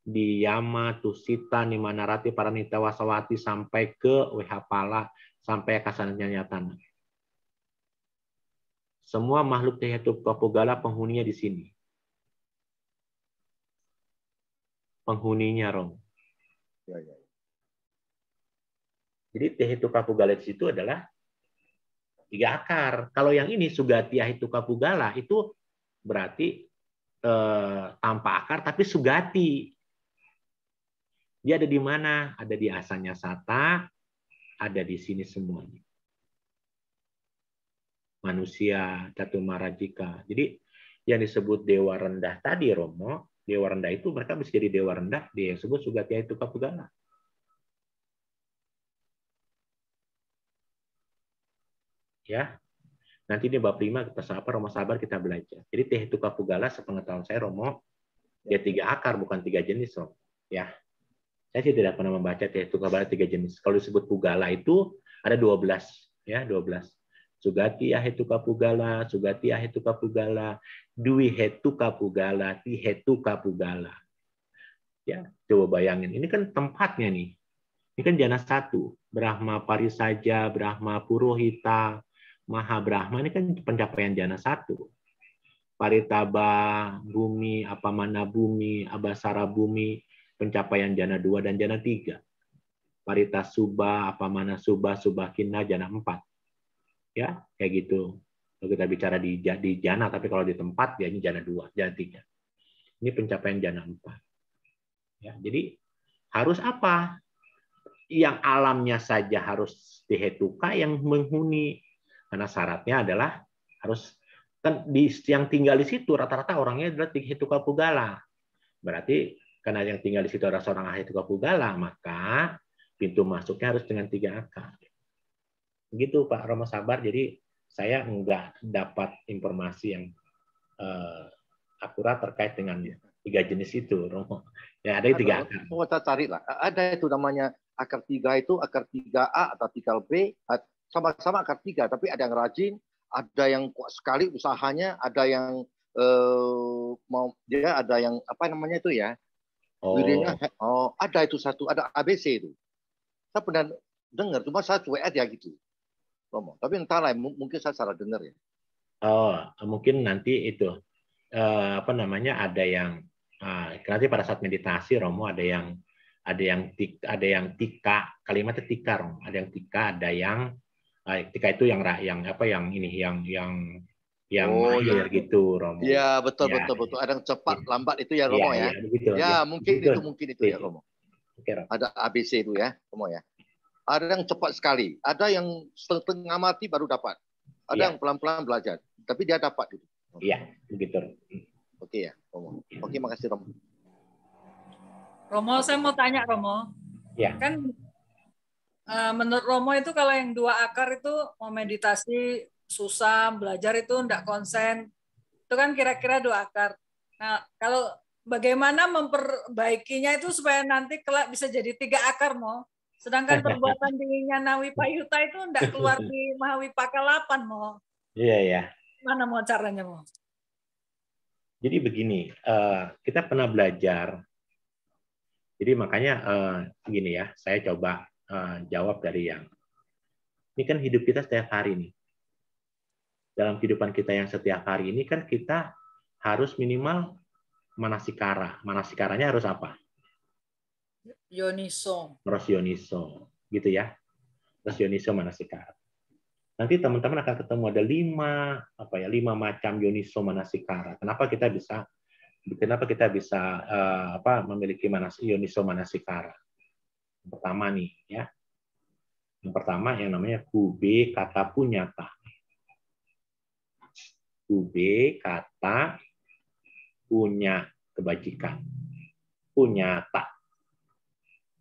Diyama, Tusita, Nimanarati, Paranita, Wasawati, sampai ke Wehapala, sampai Kasananya Nyatana. Semua makhluk Tehetukapuggala penghuninya di sini. Penghuninya, Rom. Ya, ya. Jadi Tehetukapuggala di situ adalah 3 akar. Kalau yang ini Sugati Ahetukapuggala itu berarti tanpa akar tapi Sugati. Dia ada di mana? Ada di Asanya Sata, ada di sini semuanya. Manusia, Catu Marajika. Jadi yang disebut dewa rendah tadi, Romo, dewa rendah itu mereka bisa jadi dewa rendah, dia yang disebut Sugati Ahetukapuggala. Ya, nanti di bab 5 kita Romo sabar kita belajar. Jadi Tehetukapuggala sepengetahuan saya, Romo, dia 3 akar bukan 3 jenis, Romo. Ya, saya sih tidak pernah membaca Tehetukapuggala 3 jenis. Kalau disebut Puggala itu ada 12, ya 12. Sugati Ahetukapuggala, Sugati Ahetukapuggala, Dwi Hetukapuggala, Ti Hetukapuggala. Ya, coba bayangin. Ini kan tempatnya nih. Ini kan jana 1. Brahma Parisaja, Brahma Purohita, Maha Brahma ini kan pencapaian jana 1. Paritaba bumi, Apamana bumi, Abasara bumi, pencapaian jana 2 dan jana 3. Parita Suba, Apamana Suba, Subakina jana 4. Ya, kayak gitu. Kalau kita bicara di jana, tapi kalau di tempat dia ini jana 2, jana 3. Ini pencapaian jana 4. Ya, jadi harus apa? Yang alamnya saja harus dihetuka, yang menghuni. Karena syaratnya adalah harus kan yang tinggal di situ rata-rata orangnya adalah Hetukapuggala. Berarti karena yang tinggal di situ adalah seorang Hetukapuggala, maka pintu masuknya harus dengan 3 akar. Begitu Pak Romo Sabar. Jadi saya enggak dapat informasi yang akurat terkait dengan 3 jenis itu, Romo. Ya ada 3 akar. Mau kita cari lah. Ada itu namanya akar 3 itu akar 3A atau 3B, sama-sama akar 3, tapi ada yang rajin, ada yang kuat sekali usahanya, ada yang ada yang apa namanya itu ya, wirinya, ada itu satu, ada ABC itu. Saya pernah dengar, cuma saya cuek aja gitu, Romo. Tapi entahlah, mungkin saya salah dengar ya. Mungkin nanti itu apa namanya, ada yang nanti pada saat meditasi, Romo, ada yang tika, kalimatnya tika, Romo. Ada yang tika, ada yang tika itu yang mahir gitu, Romo. Iya, betul. Ya, betul. Ada yang cepat, lambat itu ya, Romo ya. Begitu, Mungkin itu ya, Romo. Oke, Romo. Ada ABC itu ya, Romo ya. Ada yang cepat sekali, ada yang setengah mati baru dapat. Ada yang pelan-pelan belajar, tapi dia dapat gitu. Iya, begitu. Oke ya, Romo. Oke, makasih, Romo. Romo, saya mau tanya, Romo. Ya. Kan menurut Romo itu kalau yang 2 akar itu mau meditasi susah, belajar itu enggak konsen. Itu kan kira-kira 2 akar. Nah, kalau bagaimana memperbaikinya itu supaya nanti kelak bisa jadi 3 akar, Mo? Sedangkan perbuatan di Nyana Wipayuta itu enggak keluar di Mahawipaka 8, Mo. Iya, ya. Mana mau caranya, Mo? Jadi begini, kita pernah belajar. Jadi makanya gini ya, saya coba jawab dari yang ini kan hidup kita setiap hari nih. Dalam kehidupan kita yang setiap hari ini kan kita harus minimal manasikara. Manasikaranya harus apa? Yoniso. Harus yoniso, gitu ya. Terus yoniso manasikara. Nanti teman-teman akan ketemu ada 5 macam yoniso manasikara. Kenapa kita bisa memiliki yoniso manasikara? Yang pertama nih ya. Yang pertama yang namanya kube kata punyata. Kube kata punya kebajikan. Punyata.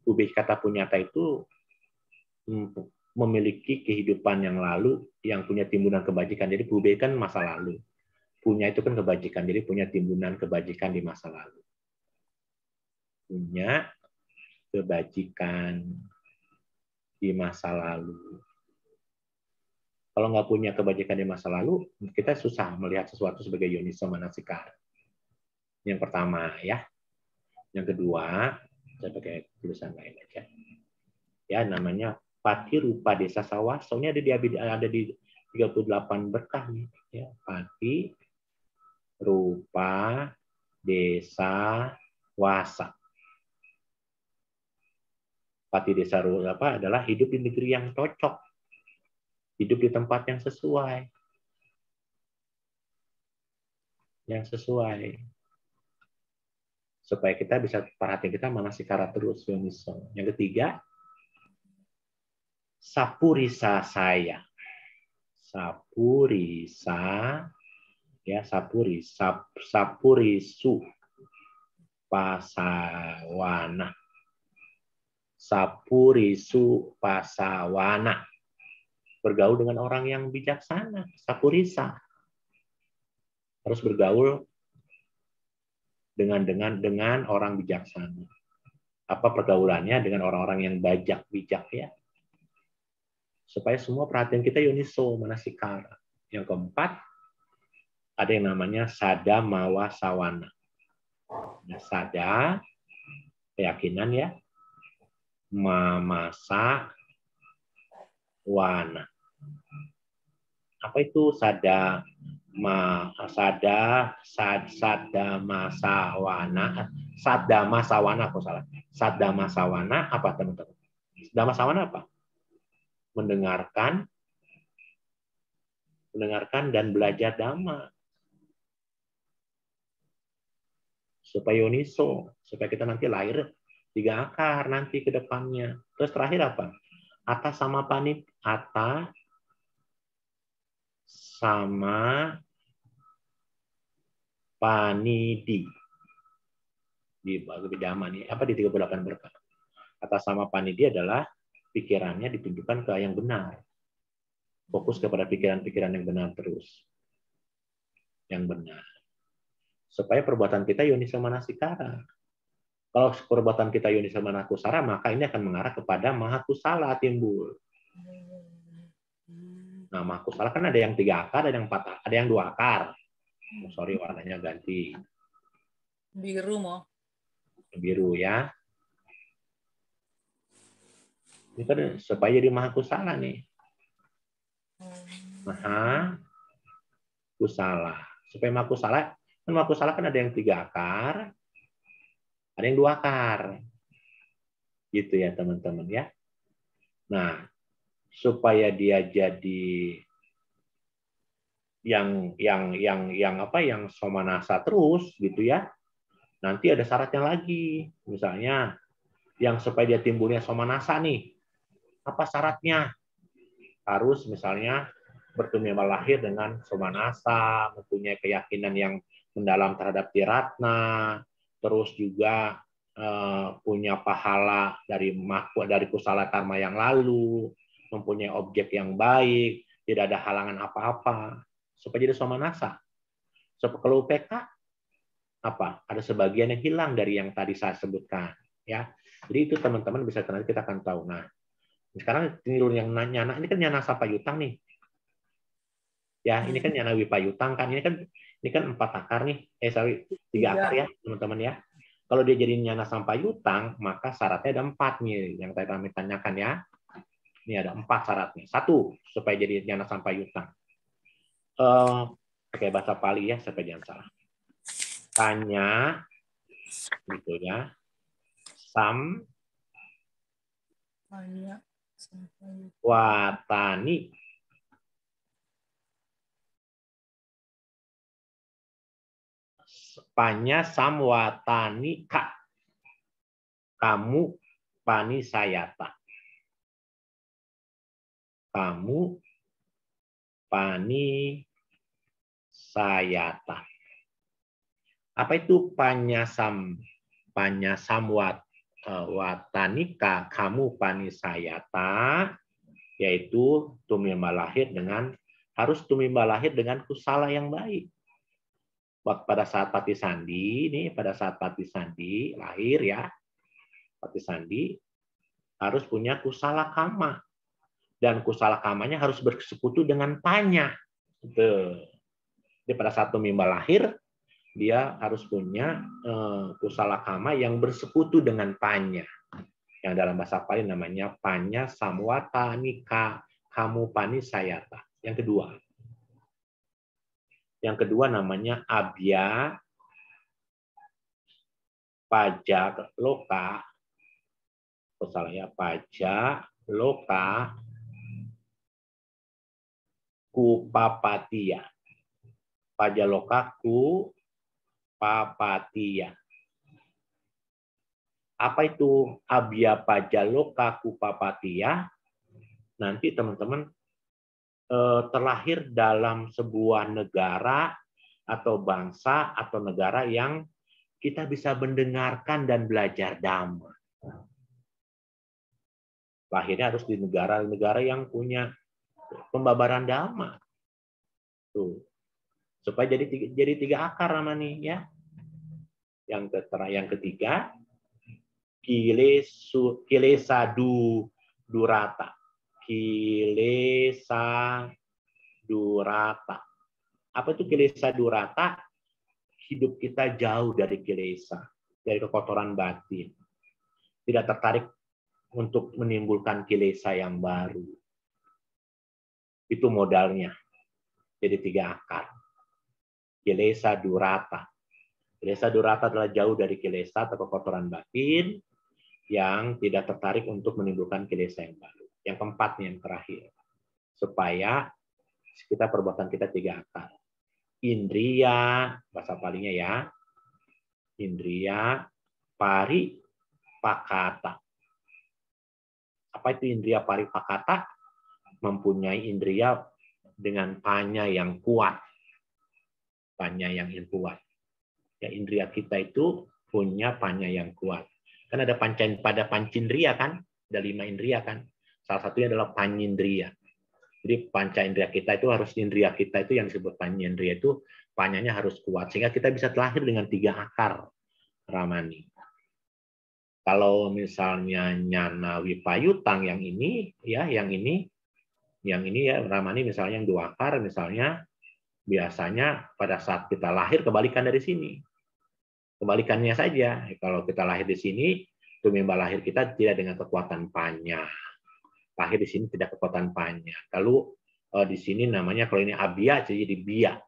Kube kata punyata itu memiliki kehidupan yang lalu yang punya timbunan kebajikan. Jadi kube kan masa lalu. Punya itu kan kebajikan. Jadi punya timbunan kebajikan di masa lalu. Punya kebajikan di masa lalu. Kalau nggak punya kebajikan di masa lalu, kita susah melihat sesuatu sebagai yoniso manasikara. Yang pertama ya. Yang kedua, saya pakai tulisan lain aja. Ya, namanya Pati Rupa Desa Sawaso. Ini ada di 38 berkah nih. Ya, Pati Rupa Desa Wasa. Pati Desa apa adalah hidup di negeri yang cocok, hidup di tempat yang sesuai, supaya kita bisa perhatian kita manasikara terus, Yoniso. Yang ketiga, Sapurisa saya, Sapurisa, ya Sapurisu Pasawana. Sapurisu Pasawana. Bergaul dengan orang yang bijaksana. Sapurisa. Harus bergaul dengan orang bijaksana. Apa pergaulannya? Dengan orang-orang yang bijak ya. Supaya semua perhatian kita Yoniso, manasikara. Yang keempat, ada yang namanya Sada Mawa Sawana. Nah, Sada, keyakinan ya. Mamasa Wana. Apa itu Sada Masawana? Sada Masawana, aku salah. Sada Masawana apa teman-teman? Sada Masawana apa? Mendengarkan dan belajar Dhamma. Supaya Yoniso, supaya kita nanti lahir 3 akar nanti ke depannya. Terus terakhir apa? Atta sama panidi. Di Dhamma nih, apa di 38 berkah. Atta sama panidi adalah pikirannya ditunjukkan ke yang benar. Fokus kepada pikiran-pikiran yang benar terus. Yang benar. Supaya perbuatan kita Yoniso Manasikara. Kalau perbuatan kita Yoniso Manakusara, maka ini akan mengarah kepada Mahakusala timbul. Nah, Mahakusala kan ada yang 3 akar, ada yang 4 akar, ada yang 2 akar. Oh, sorry, warnanya ganti. Biru mau. Biru ya. Ini kan supaya jadi Mahakusala nih. Mahakusala. Supaya Mahakusala kan ada yang 3 akar, ada yang 2 akar. Gitu ya, teman-teman ya. Nah, supaya dia jadi yang somanasa terus gitu ya. Nanti ada syaratnya lagi. Misalnya yang supaya dia timbulnya somanasa nih. Apa syaratnya? Harus misalnya bertumbuh lahir dengan somanasa, mempunyai keyakinan yang mendalam terhadap tiratna, terus juga punya pahala dari kusala karma yang lalu, mempunyai objek yang baik, tidak ada halangan apa-apa, supaya jadi somanasa. Kalau UPK apa? Ada sebagian yang hilang dari yang tadi saya sebutkan, ya. Jadi itu teman-teman bisa nanti kita akan tahu. Nah, sekarang yang nyana ini kan nyana sapayutang nih. Ya, ini kan nyana wipayutang kan. Ini kan 4 akar nih. 3 akar ya, teman-teman ya. Kalau dia jadi nyana sampayutang, maka syaratnya ada 4 nih yang tadi kami tanyakan ya. Ini ada 4 syaratnya. 1, supaya jadi nyana sampayutang. Pakai bahasa Pali ya, supaya jangan salah. Tanya gitu ya. Watani. Panya samwatani ka. Kamu pani sayata. Kamu pani sayata. Apa itu panyasam watanika kamu pani sayata? Yaitu tumimba lahir harus tumimba lahir dengan kusala yang baik. Pada saat Pati Sandi, lahir ya, Pati Sandi harus punya kusala kama. Dan kusala kamanya harus bersekutu dengan panya. Jadi pada saat tumimba lahir, dia harus punya kusala kama yang bersekutu dengan panya. Yang dalam bahasa Pali namanya panya samwata nika kamu pani sayata. Yang kedua. Yang kedua namanya abya pajak loka. Salah ya, pajak loka kupapatia. Pajak loka kupapatia. Apa itu abya pajaloka kupapatia? Nanti teman-teman terlahir dalam sebuah negara atau bangsa atau negara yang kita bisa mendengarkan dan belajar Dhamma. Lahirnya harus di negara-negara yang punya pembabaran Dhamma. Tuh. Supaya jadi 3 akar Ramani ya. Yang ketiga kilesa durata. Kilesa durata. Apa itu kilesa durata? Hidup kita jauh dari kilesa, dari kekotoran batin. Tidak tertarik untuk menimbulkan kilesa yang baru. Itu modalnya. Jadi 3 akar. Kilesa durata. Kilesa durata adalah jauh dari kilesa atau kekotoran batin yang tidak tertarik untuk menimbulkan kilesa yang baru. Yang keempat, yang terakhir. Supaya kita perbuatan kita 3 akar. Indria, bahasa palingnya ya. Indria pari pakata. Apa itu indria pari pakata? Mempunyai indria dengan panya yang kuat. Panya yang kuat. Ya, indria kita itu punya panya yang kuat. Kan ada pancindria kan? Ada 5 indria kan? Salah satunya adalah panyindria. Jadi panca indria kita itu harus indria kita itu yang disebut panyindria itu panyanya harus kuat sehingga kita bisa terlahir dengan 3 akar Ramani. Kalau misalnya nyana wipayutang yang ini ya, yang ini ya Ramani misalnya yang 2 akar misalnya biasanya pada saat kita lahir kebalikan dari sini. Kebalikannya saja. Kalau kita lahir di sini, tumimba lahir kita tidak dengan kekuatan panya. Lahir di sini tidak kekuatan panya. Lalu di sini namanya kalau ini abya jadi biya.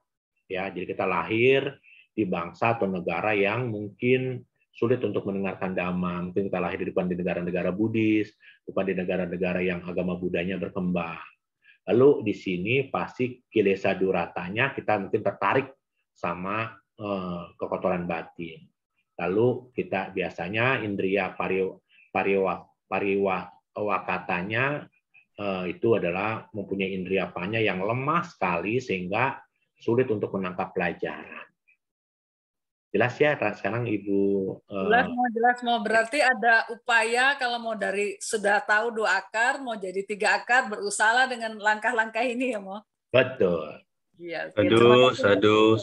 Ya, jadi kita lahir di bangsa atau negara yang mungkin sulit untuk mendengarkan Dhamma. Mungkin kita lahir bukan di negara-negara Buddhis, bukan di negara-negara yang agama Budanya berkembang. Lalu di sini pasti kilesa duratanya kita mungkin tertarik sama kekotoran batin. Lalu kita biasanya indria pariwakatanya itu adalah mempunyai indria panya yang lemah sekali sehingga sulit untuk menangkap pelajaran. Jelas ya sekarang Ibu? Jelas mau berarti ada upaya kalau mau dari sudah tahu 2 akar mau jadi 3 akar berusaha dengan langkah-langkah ini ya Mo. Betul. Iya. Sadu.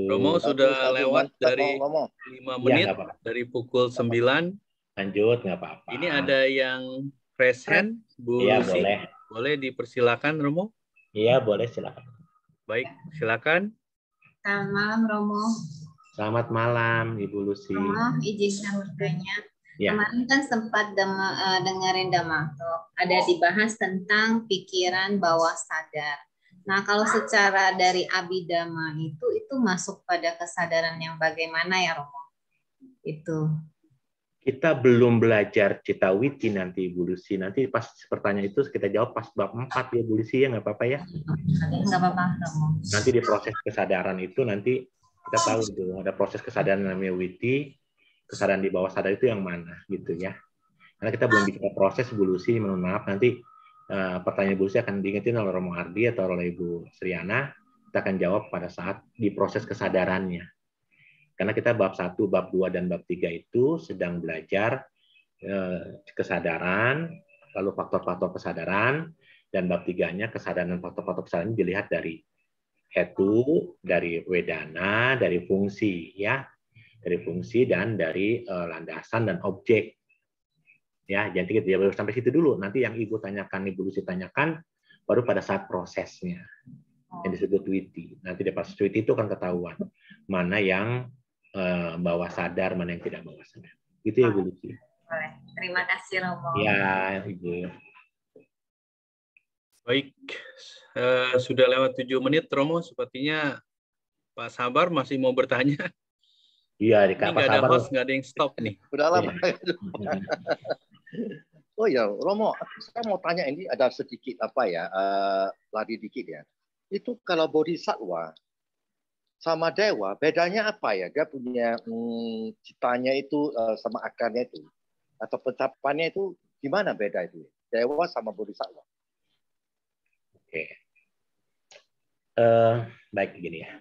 Romo sudah lewat dari 5 menit ya, dari pukul 9. Lanjut nggak apa-apa. Ini ada yang raise hand, Bu Iya, Lucy. Boleh dipersilakan Romo? Iya, boleh silakan. Baik, silakan. Selamat malam, Romo. Selamat malam, Ibu Lucy. Romo, izinkan bertanya. Ya. Kemarin kan sempat dengerin Dhamma Talk, ada dibahas tentang pikiran bawah sadar. Nah, kalau secara dari Abhidhamma itu masuk pada kesadaran yang bagaimana ya, Romo? Itu. Kita belum belajar Citawiti nanti, Ibu Lucy. Nanti pas pertanyaan itu kita jawab pas bab 4 ya, Bu Lucy, ya nggak apa-apa ya? Nggak apa-apa, Romo. Nanti di proses kesadaran itu nanti kita tahu itu ada proses kesadaran namanya Witi, kesadaran di bawah sadar itu yang mana gitu ya. Karena kita belum bicara proses, Bu Lucy, mohon maaf nanti pertanyaan Bu Lucy akan diingetin oleh Romo Ardi atau oleh Ibu Sriana, kita akan jawab pada saat di proses kesadarannya. Karena kita bab 1, bab 2, dan bab 3 itu sedang belajar kesadaran, lalu faktor-faktor kesadaran, dan bab 3-nya kesadaran dan faktor-faktor kesadaran dilihat dari hetu, dari wedana, dari fungsi, ya, dari fungsi dan dari landasan dan objek. Ya, jadi kita baru sampai situ dulu. Nanti yang Ibu tanyakan, Ibu Lucy tanyakan, baru pada saat prosesnya. yang disebut witi. Nanti di pas witi itu akan ketahuan mana yang bawah sadar, mana yang tidak bawah sadar. Itu evolusi. Boleh. Terima kasih Romo. Ya, Ibu. Baik, sudah lewat 7 menit, Romo. Sepertinya Pak Sabar masih mau bertanya. Iya, di Ini Pak nggak ada Sabar. host, nggak ada yang stop nih. Udah lama. Iya. Oh ya, Romo, saya mau tanya ini ada sedikit apa ya, lari dikit ya. Itu kalau bodhisattva sama dewa, bedanya apa ya? Dia punya citanya itu sama akarnya itu, atau pencapaiannya itu gimana beda itu? Dewa sama bodhisattva. Oke. Baik begini ya.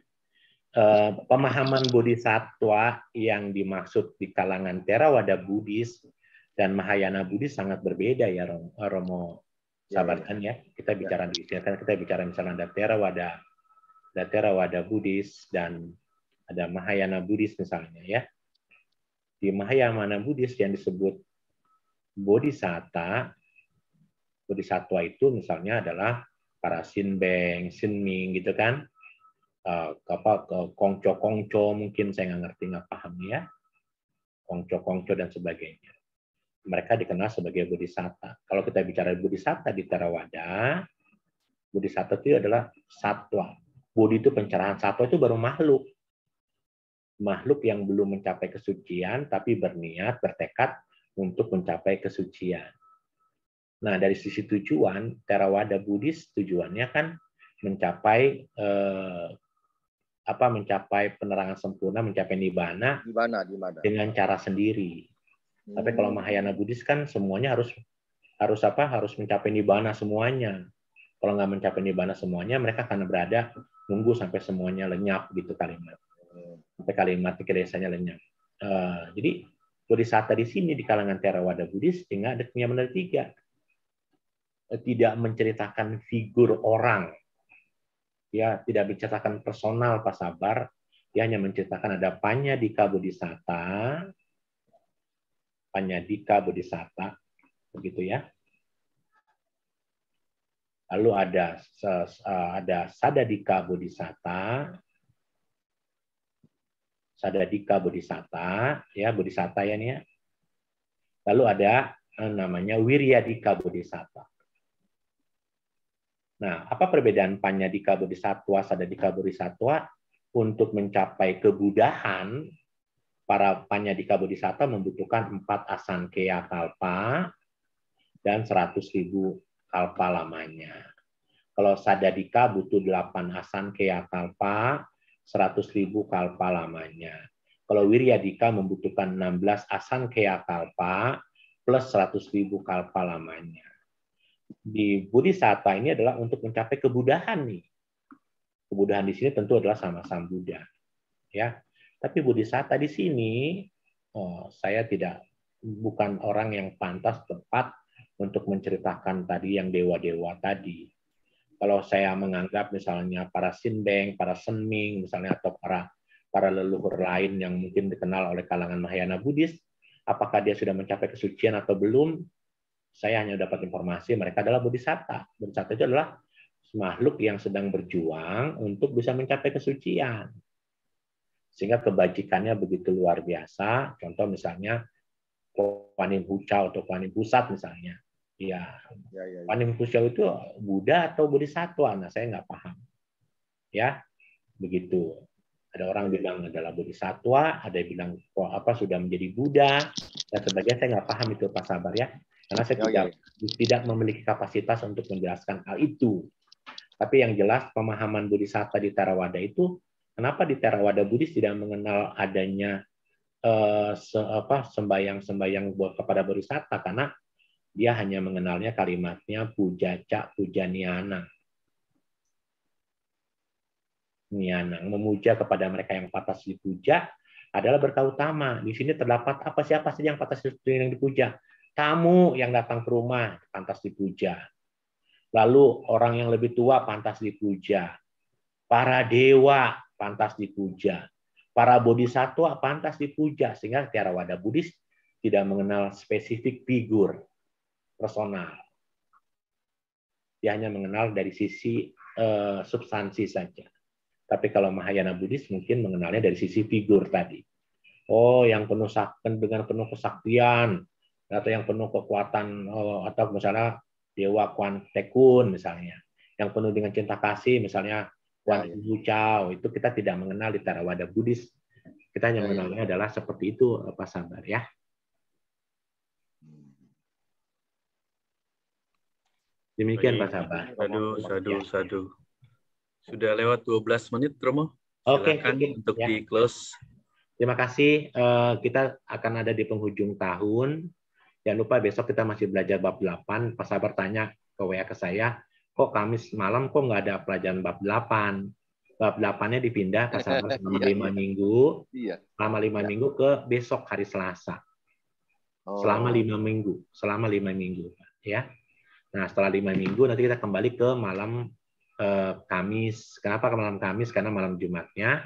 Pemahaman bodhisattva yang dimaksud di kalangan Theravada Buddhis dan Mahayana Buddhis sangat berbeda ya, Romo Sabarkan ya. Kita bicara di sini kan kita bicara misalnya ada Theravada Buddhis dan ada Mahayana Buddhis misalnya ya. Di Mahayana Buddhis yang disebut bodhisattva itu misalnya adalah para Shinbeng, Shinming gitu kan. Kongco mungkin saya nggak ngerti, nggak paham ya. Kongco dan sebagainya. Mereka dikenal sebagai bodhisattva. Kalau kita bicara bodhisattva di Theravada, bodhisattva itu adalah satwa. Bodhi itu pencerahan, satwa itu baru makhluk. Makhluk yang belum mencapai kesucian, tapi berniat, bertekad untuk mencapai kesucian. Nah, dari sisi tujuan, Theravada Buddhis tujuannya kan mencapai mencapai penerangan sempurna, mencapai nibbana dengan cara sendiri. Tapi kalau Mahayana Buddhis kan semuanya harus mencapai nibbana semuanya. Kalau nggak mencapai nibbana semuanya, mereka akan berada nunggu sampai semuanya lenyap gitu kalimat. Sampai kalimat desanya lenyap. Jadi bodhisattva di sini di kalangan Theravada Buddhis sehingga ada punya benar 3. Tidak menceritakan figur orang. Ya, tidak menceritakan personal Pak Sabar, dia hanya menceritakan ada Panyadika Bodhisatta, begitu ya. Lalu ada Sadadika Bodhisatta, ya Bodhisatta ya nih ya. Lalu ada namanya Wiryadika Bodhisatta. Nah, apa perbedaan Panyadika Bodhisattva, Sadadika Bodhisattva? Untuk mencapai kebudahan, para Panyadika Bodhisattva membutuhkan 4 asankheya kalpa dan 100.000 kalpa lamanya. Kalau Sadadika butuh 8 asankheya kalpa, 100.000 kalpa lamanya. Kalau Wiryadika membutuhkan 16 asankheya kalpa plus 100.000 kalpa lamanya. Di Bodhisattva ini adalah untuk mencapai kebudahan nih. Kebudahan di sini tentu adalah sama Sang Buddha. Ya. Tapi Bodhisattva di sini saya bukan orang yang pantas tepat untuk menceritakan tadi yang dewa-dewa tadi. Kalau saya menganggap misalnya para Shinbeng, para Shenming misalnya atau para leluhur lain yang mungkin dikenal oleh kalangan Mahayana Buddhis, apakah dia sudah mencapai kesucian atau belum? Saya hanya dapat informasi mereka adalah bodhisatta. Bodhisatta itu adalah makhluk yang sedang berjuang untuk bisa mencapai kesucian. Sehingga kebajikannya begitu luar biasa. Contoh misalnya Kuan Yin Huchao atau Kuan Yin Pusat misalnya. Ya. Kuan Yin Huchao itu Buddha atau bodhisattva? Nah, saya nggak paham. Ya, begitu. Ada orang bilang adalah bodhisattva, ada yang bilang sudah menjadi Buddha dan sebagainya. Saya nggak paham itu Pak Sabar ya. Karena saya tidak memiliki kapasitas untuk menjelaskan hal itu. Tapi yang jelas pemahaman bodhisattva di Theravada itu, kenapa di Theravada Buddhis tidak mengenal adanya sembayang buat kepada bodhisattva? Karena dia hanya mengenalnya kalimatnya pujaca pujaniana. Memuja kepada mereka yang pantas dipuja adalah berkah utama. Di sini terdapat siapa saja yang pantas yang dipuja. Tamu yang datang ke rumah pantas dipuja. Lalu orang yang lebih tua pantas dipuja. Para dewa pantas dipuja. Para bodhisattva pantas dipuja. Sehingga Theravada Buddhis tidak mengenal spesifik figur personal. Dia hanya mengenal dari sisi substansi saja. Tapi kalau Mahayana Buddhis mungkin mengenalnya dari sisi figur tadi. Oh, yang dengan penuh kesaktian, atau yang penuh kekuatan, atau misalnya Dewa Kwan Tekun misalnya, yang penuh dengan cinta kasih misalnya Kwan Wu Chao, itu kita tidak mengenal di Theravada Buddhis. Kita hanya mengenalnya adalah seperti itu, Pak Sabar ya. Demikian Pak Sabar. Sadu. Sudah lewat 12 menit, Romo. Silakan untuk ya. di close. Terima kasih. Kita akan ada di penghujung tahun. Jangan lupa besok kita masih belajar bab 8. Pak Sabar tanya ke WA ke saya, kok Kamis malam kok nggak ada pelajaran bab 8? Bab 8-nya dipindah Pak Sabar selama 5 minggu. Selama 5 minggu ke besok hari Selasa. Selama 5 minggu. Selama 5 minggu. Ya. Nah, setelah 5 minggu nanti kita kembali ke malam Kamis. Kenapa ke malam Kamis? Karena malam Jumatnya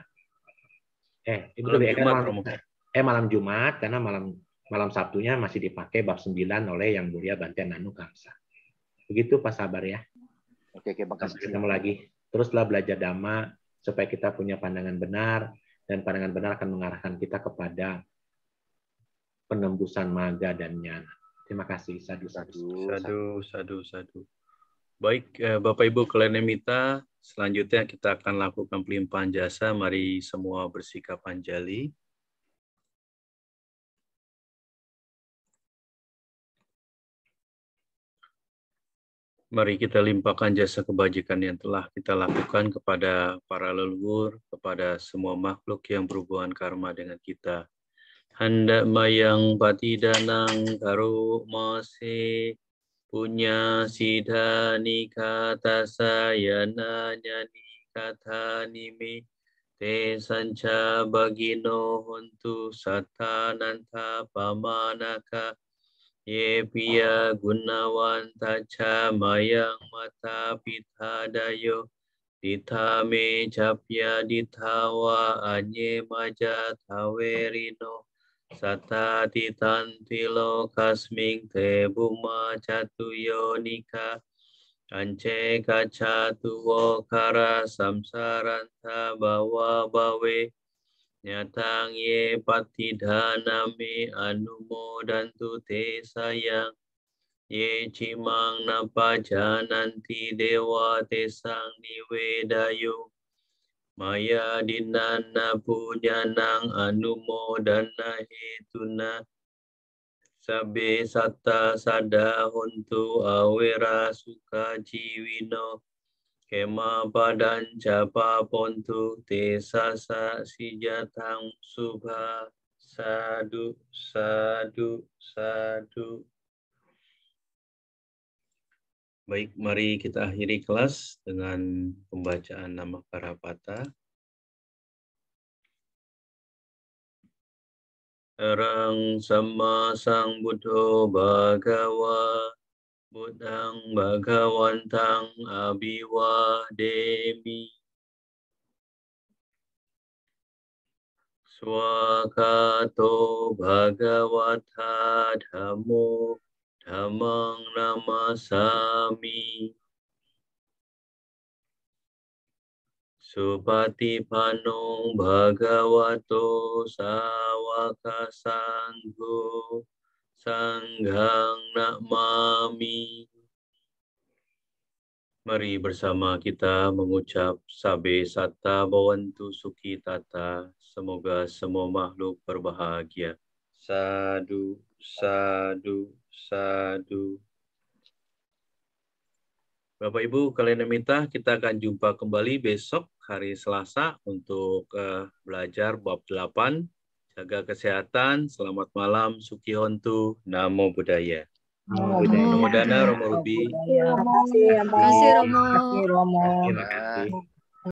malam Jumat karena malam Sabtunya masih dipakai bab 9 oleh Yang Mulia Bante Nanu Kamsa. Begitu Pak Sabar ya. Oke, makasih. Ketemu lagi. Teruslah belajar Dhamma supaya kita punya pandangan benar, dan pandangan benar akan mengarahkan kita kepada penembusan maga dan nyana. Terima kasih. Sadu. Baik, Bapak Ibu Kalenamita, selanjutnya kita akan lakukan pelimpahan jasa. Mari semua bersikap anjali. Mari kita limpahkan jasa kebajikan yang telah kita lakukan kepada para leluhur, kepada semua makhluk yang berhubungan karma dengan kita. Hendak mayang patidanang karo mase punya sidha nikata sayana nyani kata nimi te sanca bagino hontu satananta pamanaka ye piya gunawan taca mayang mata pitadayo ditame capya ditawa anye maja tawerino Sata titantilo kasming te buma catuyo nika ance kacatuwo kara samsaranta bawa bawe nyatang ye patidhaname anumodantu te sayang ye cimang napa jananti dewa te sang niwedayo Maya dinana punyanang anumodana hetuna sabe satta sada hontu awera suka jiwino kema padan japa pontu te sasa sijatang subha sadu. Baik, mari kita akhiri kelas dengan pembacaan nama Karapata. Arang sama sang Buddho Bhagawa, Buddhang Bhagawantang Abiwa Demi. Swakato Bhagawata Dhammo Dhammang namasami. Supatipanong Bhagavato Sawaka Sangho Sanghang namami. Mari bersama kita mengucap Sabe Satta Bhavantu Sukhi Tata. Semoga semua makhluk berbahagia. Sadu. Bapak Ibu Kalenamita, kita akan jumpa kembali besok hari Selasa untuk belajar bab 8. Jaga kesehatan, selamat malam, Sukhi Hontu, Namo Buddhaya. Namo Dana, Romo Ruby. Terima kasih Romo. Terima kasih.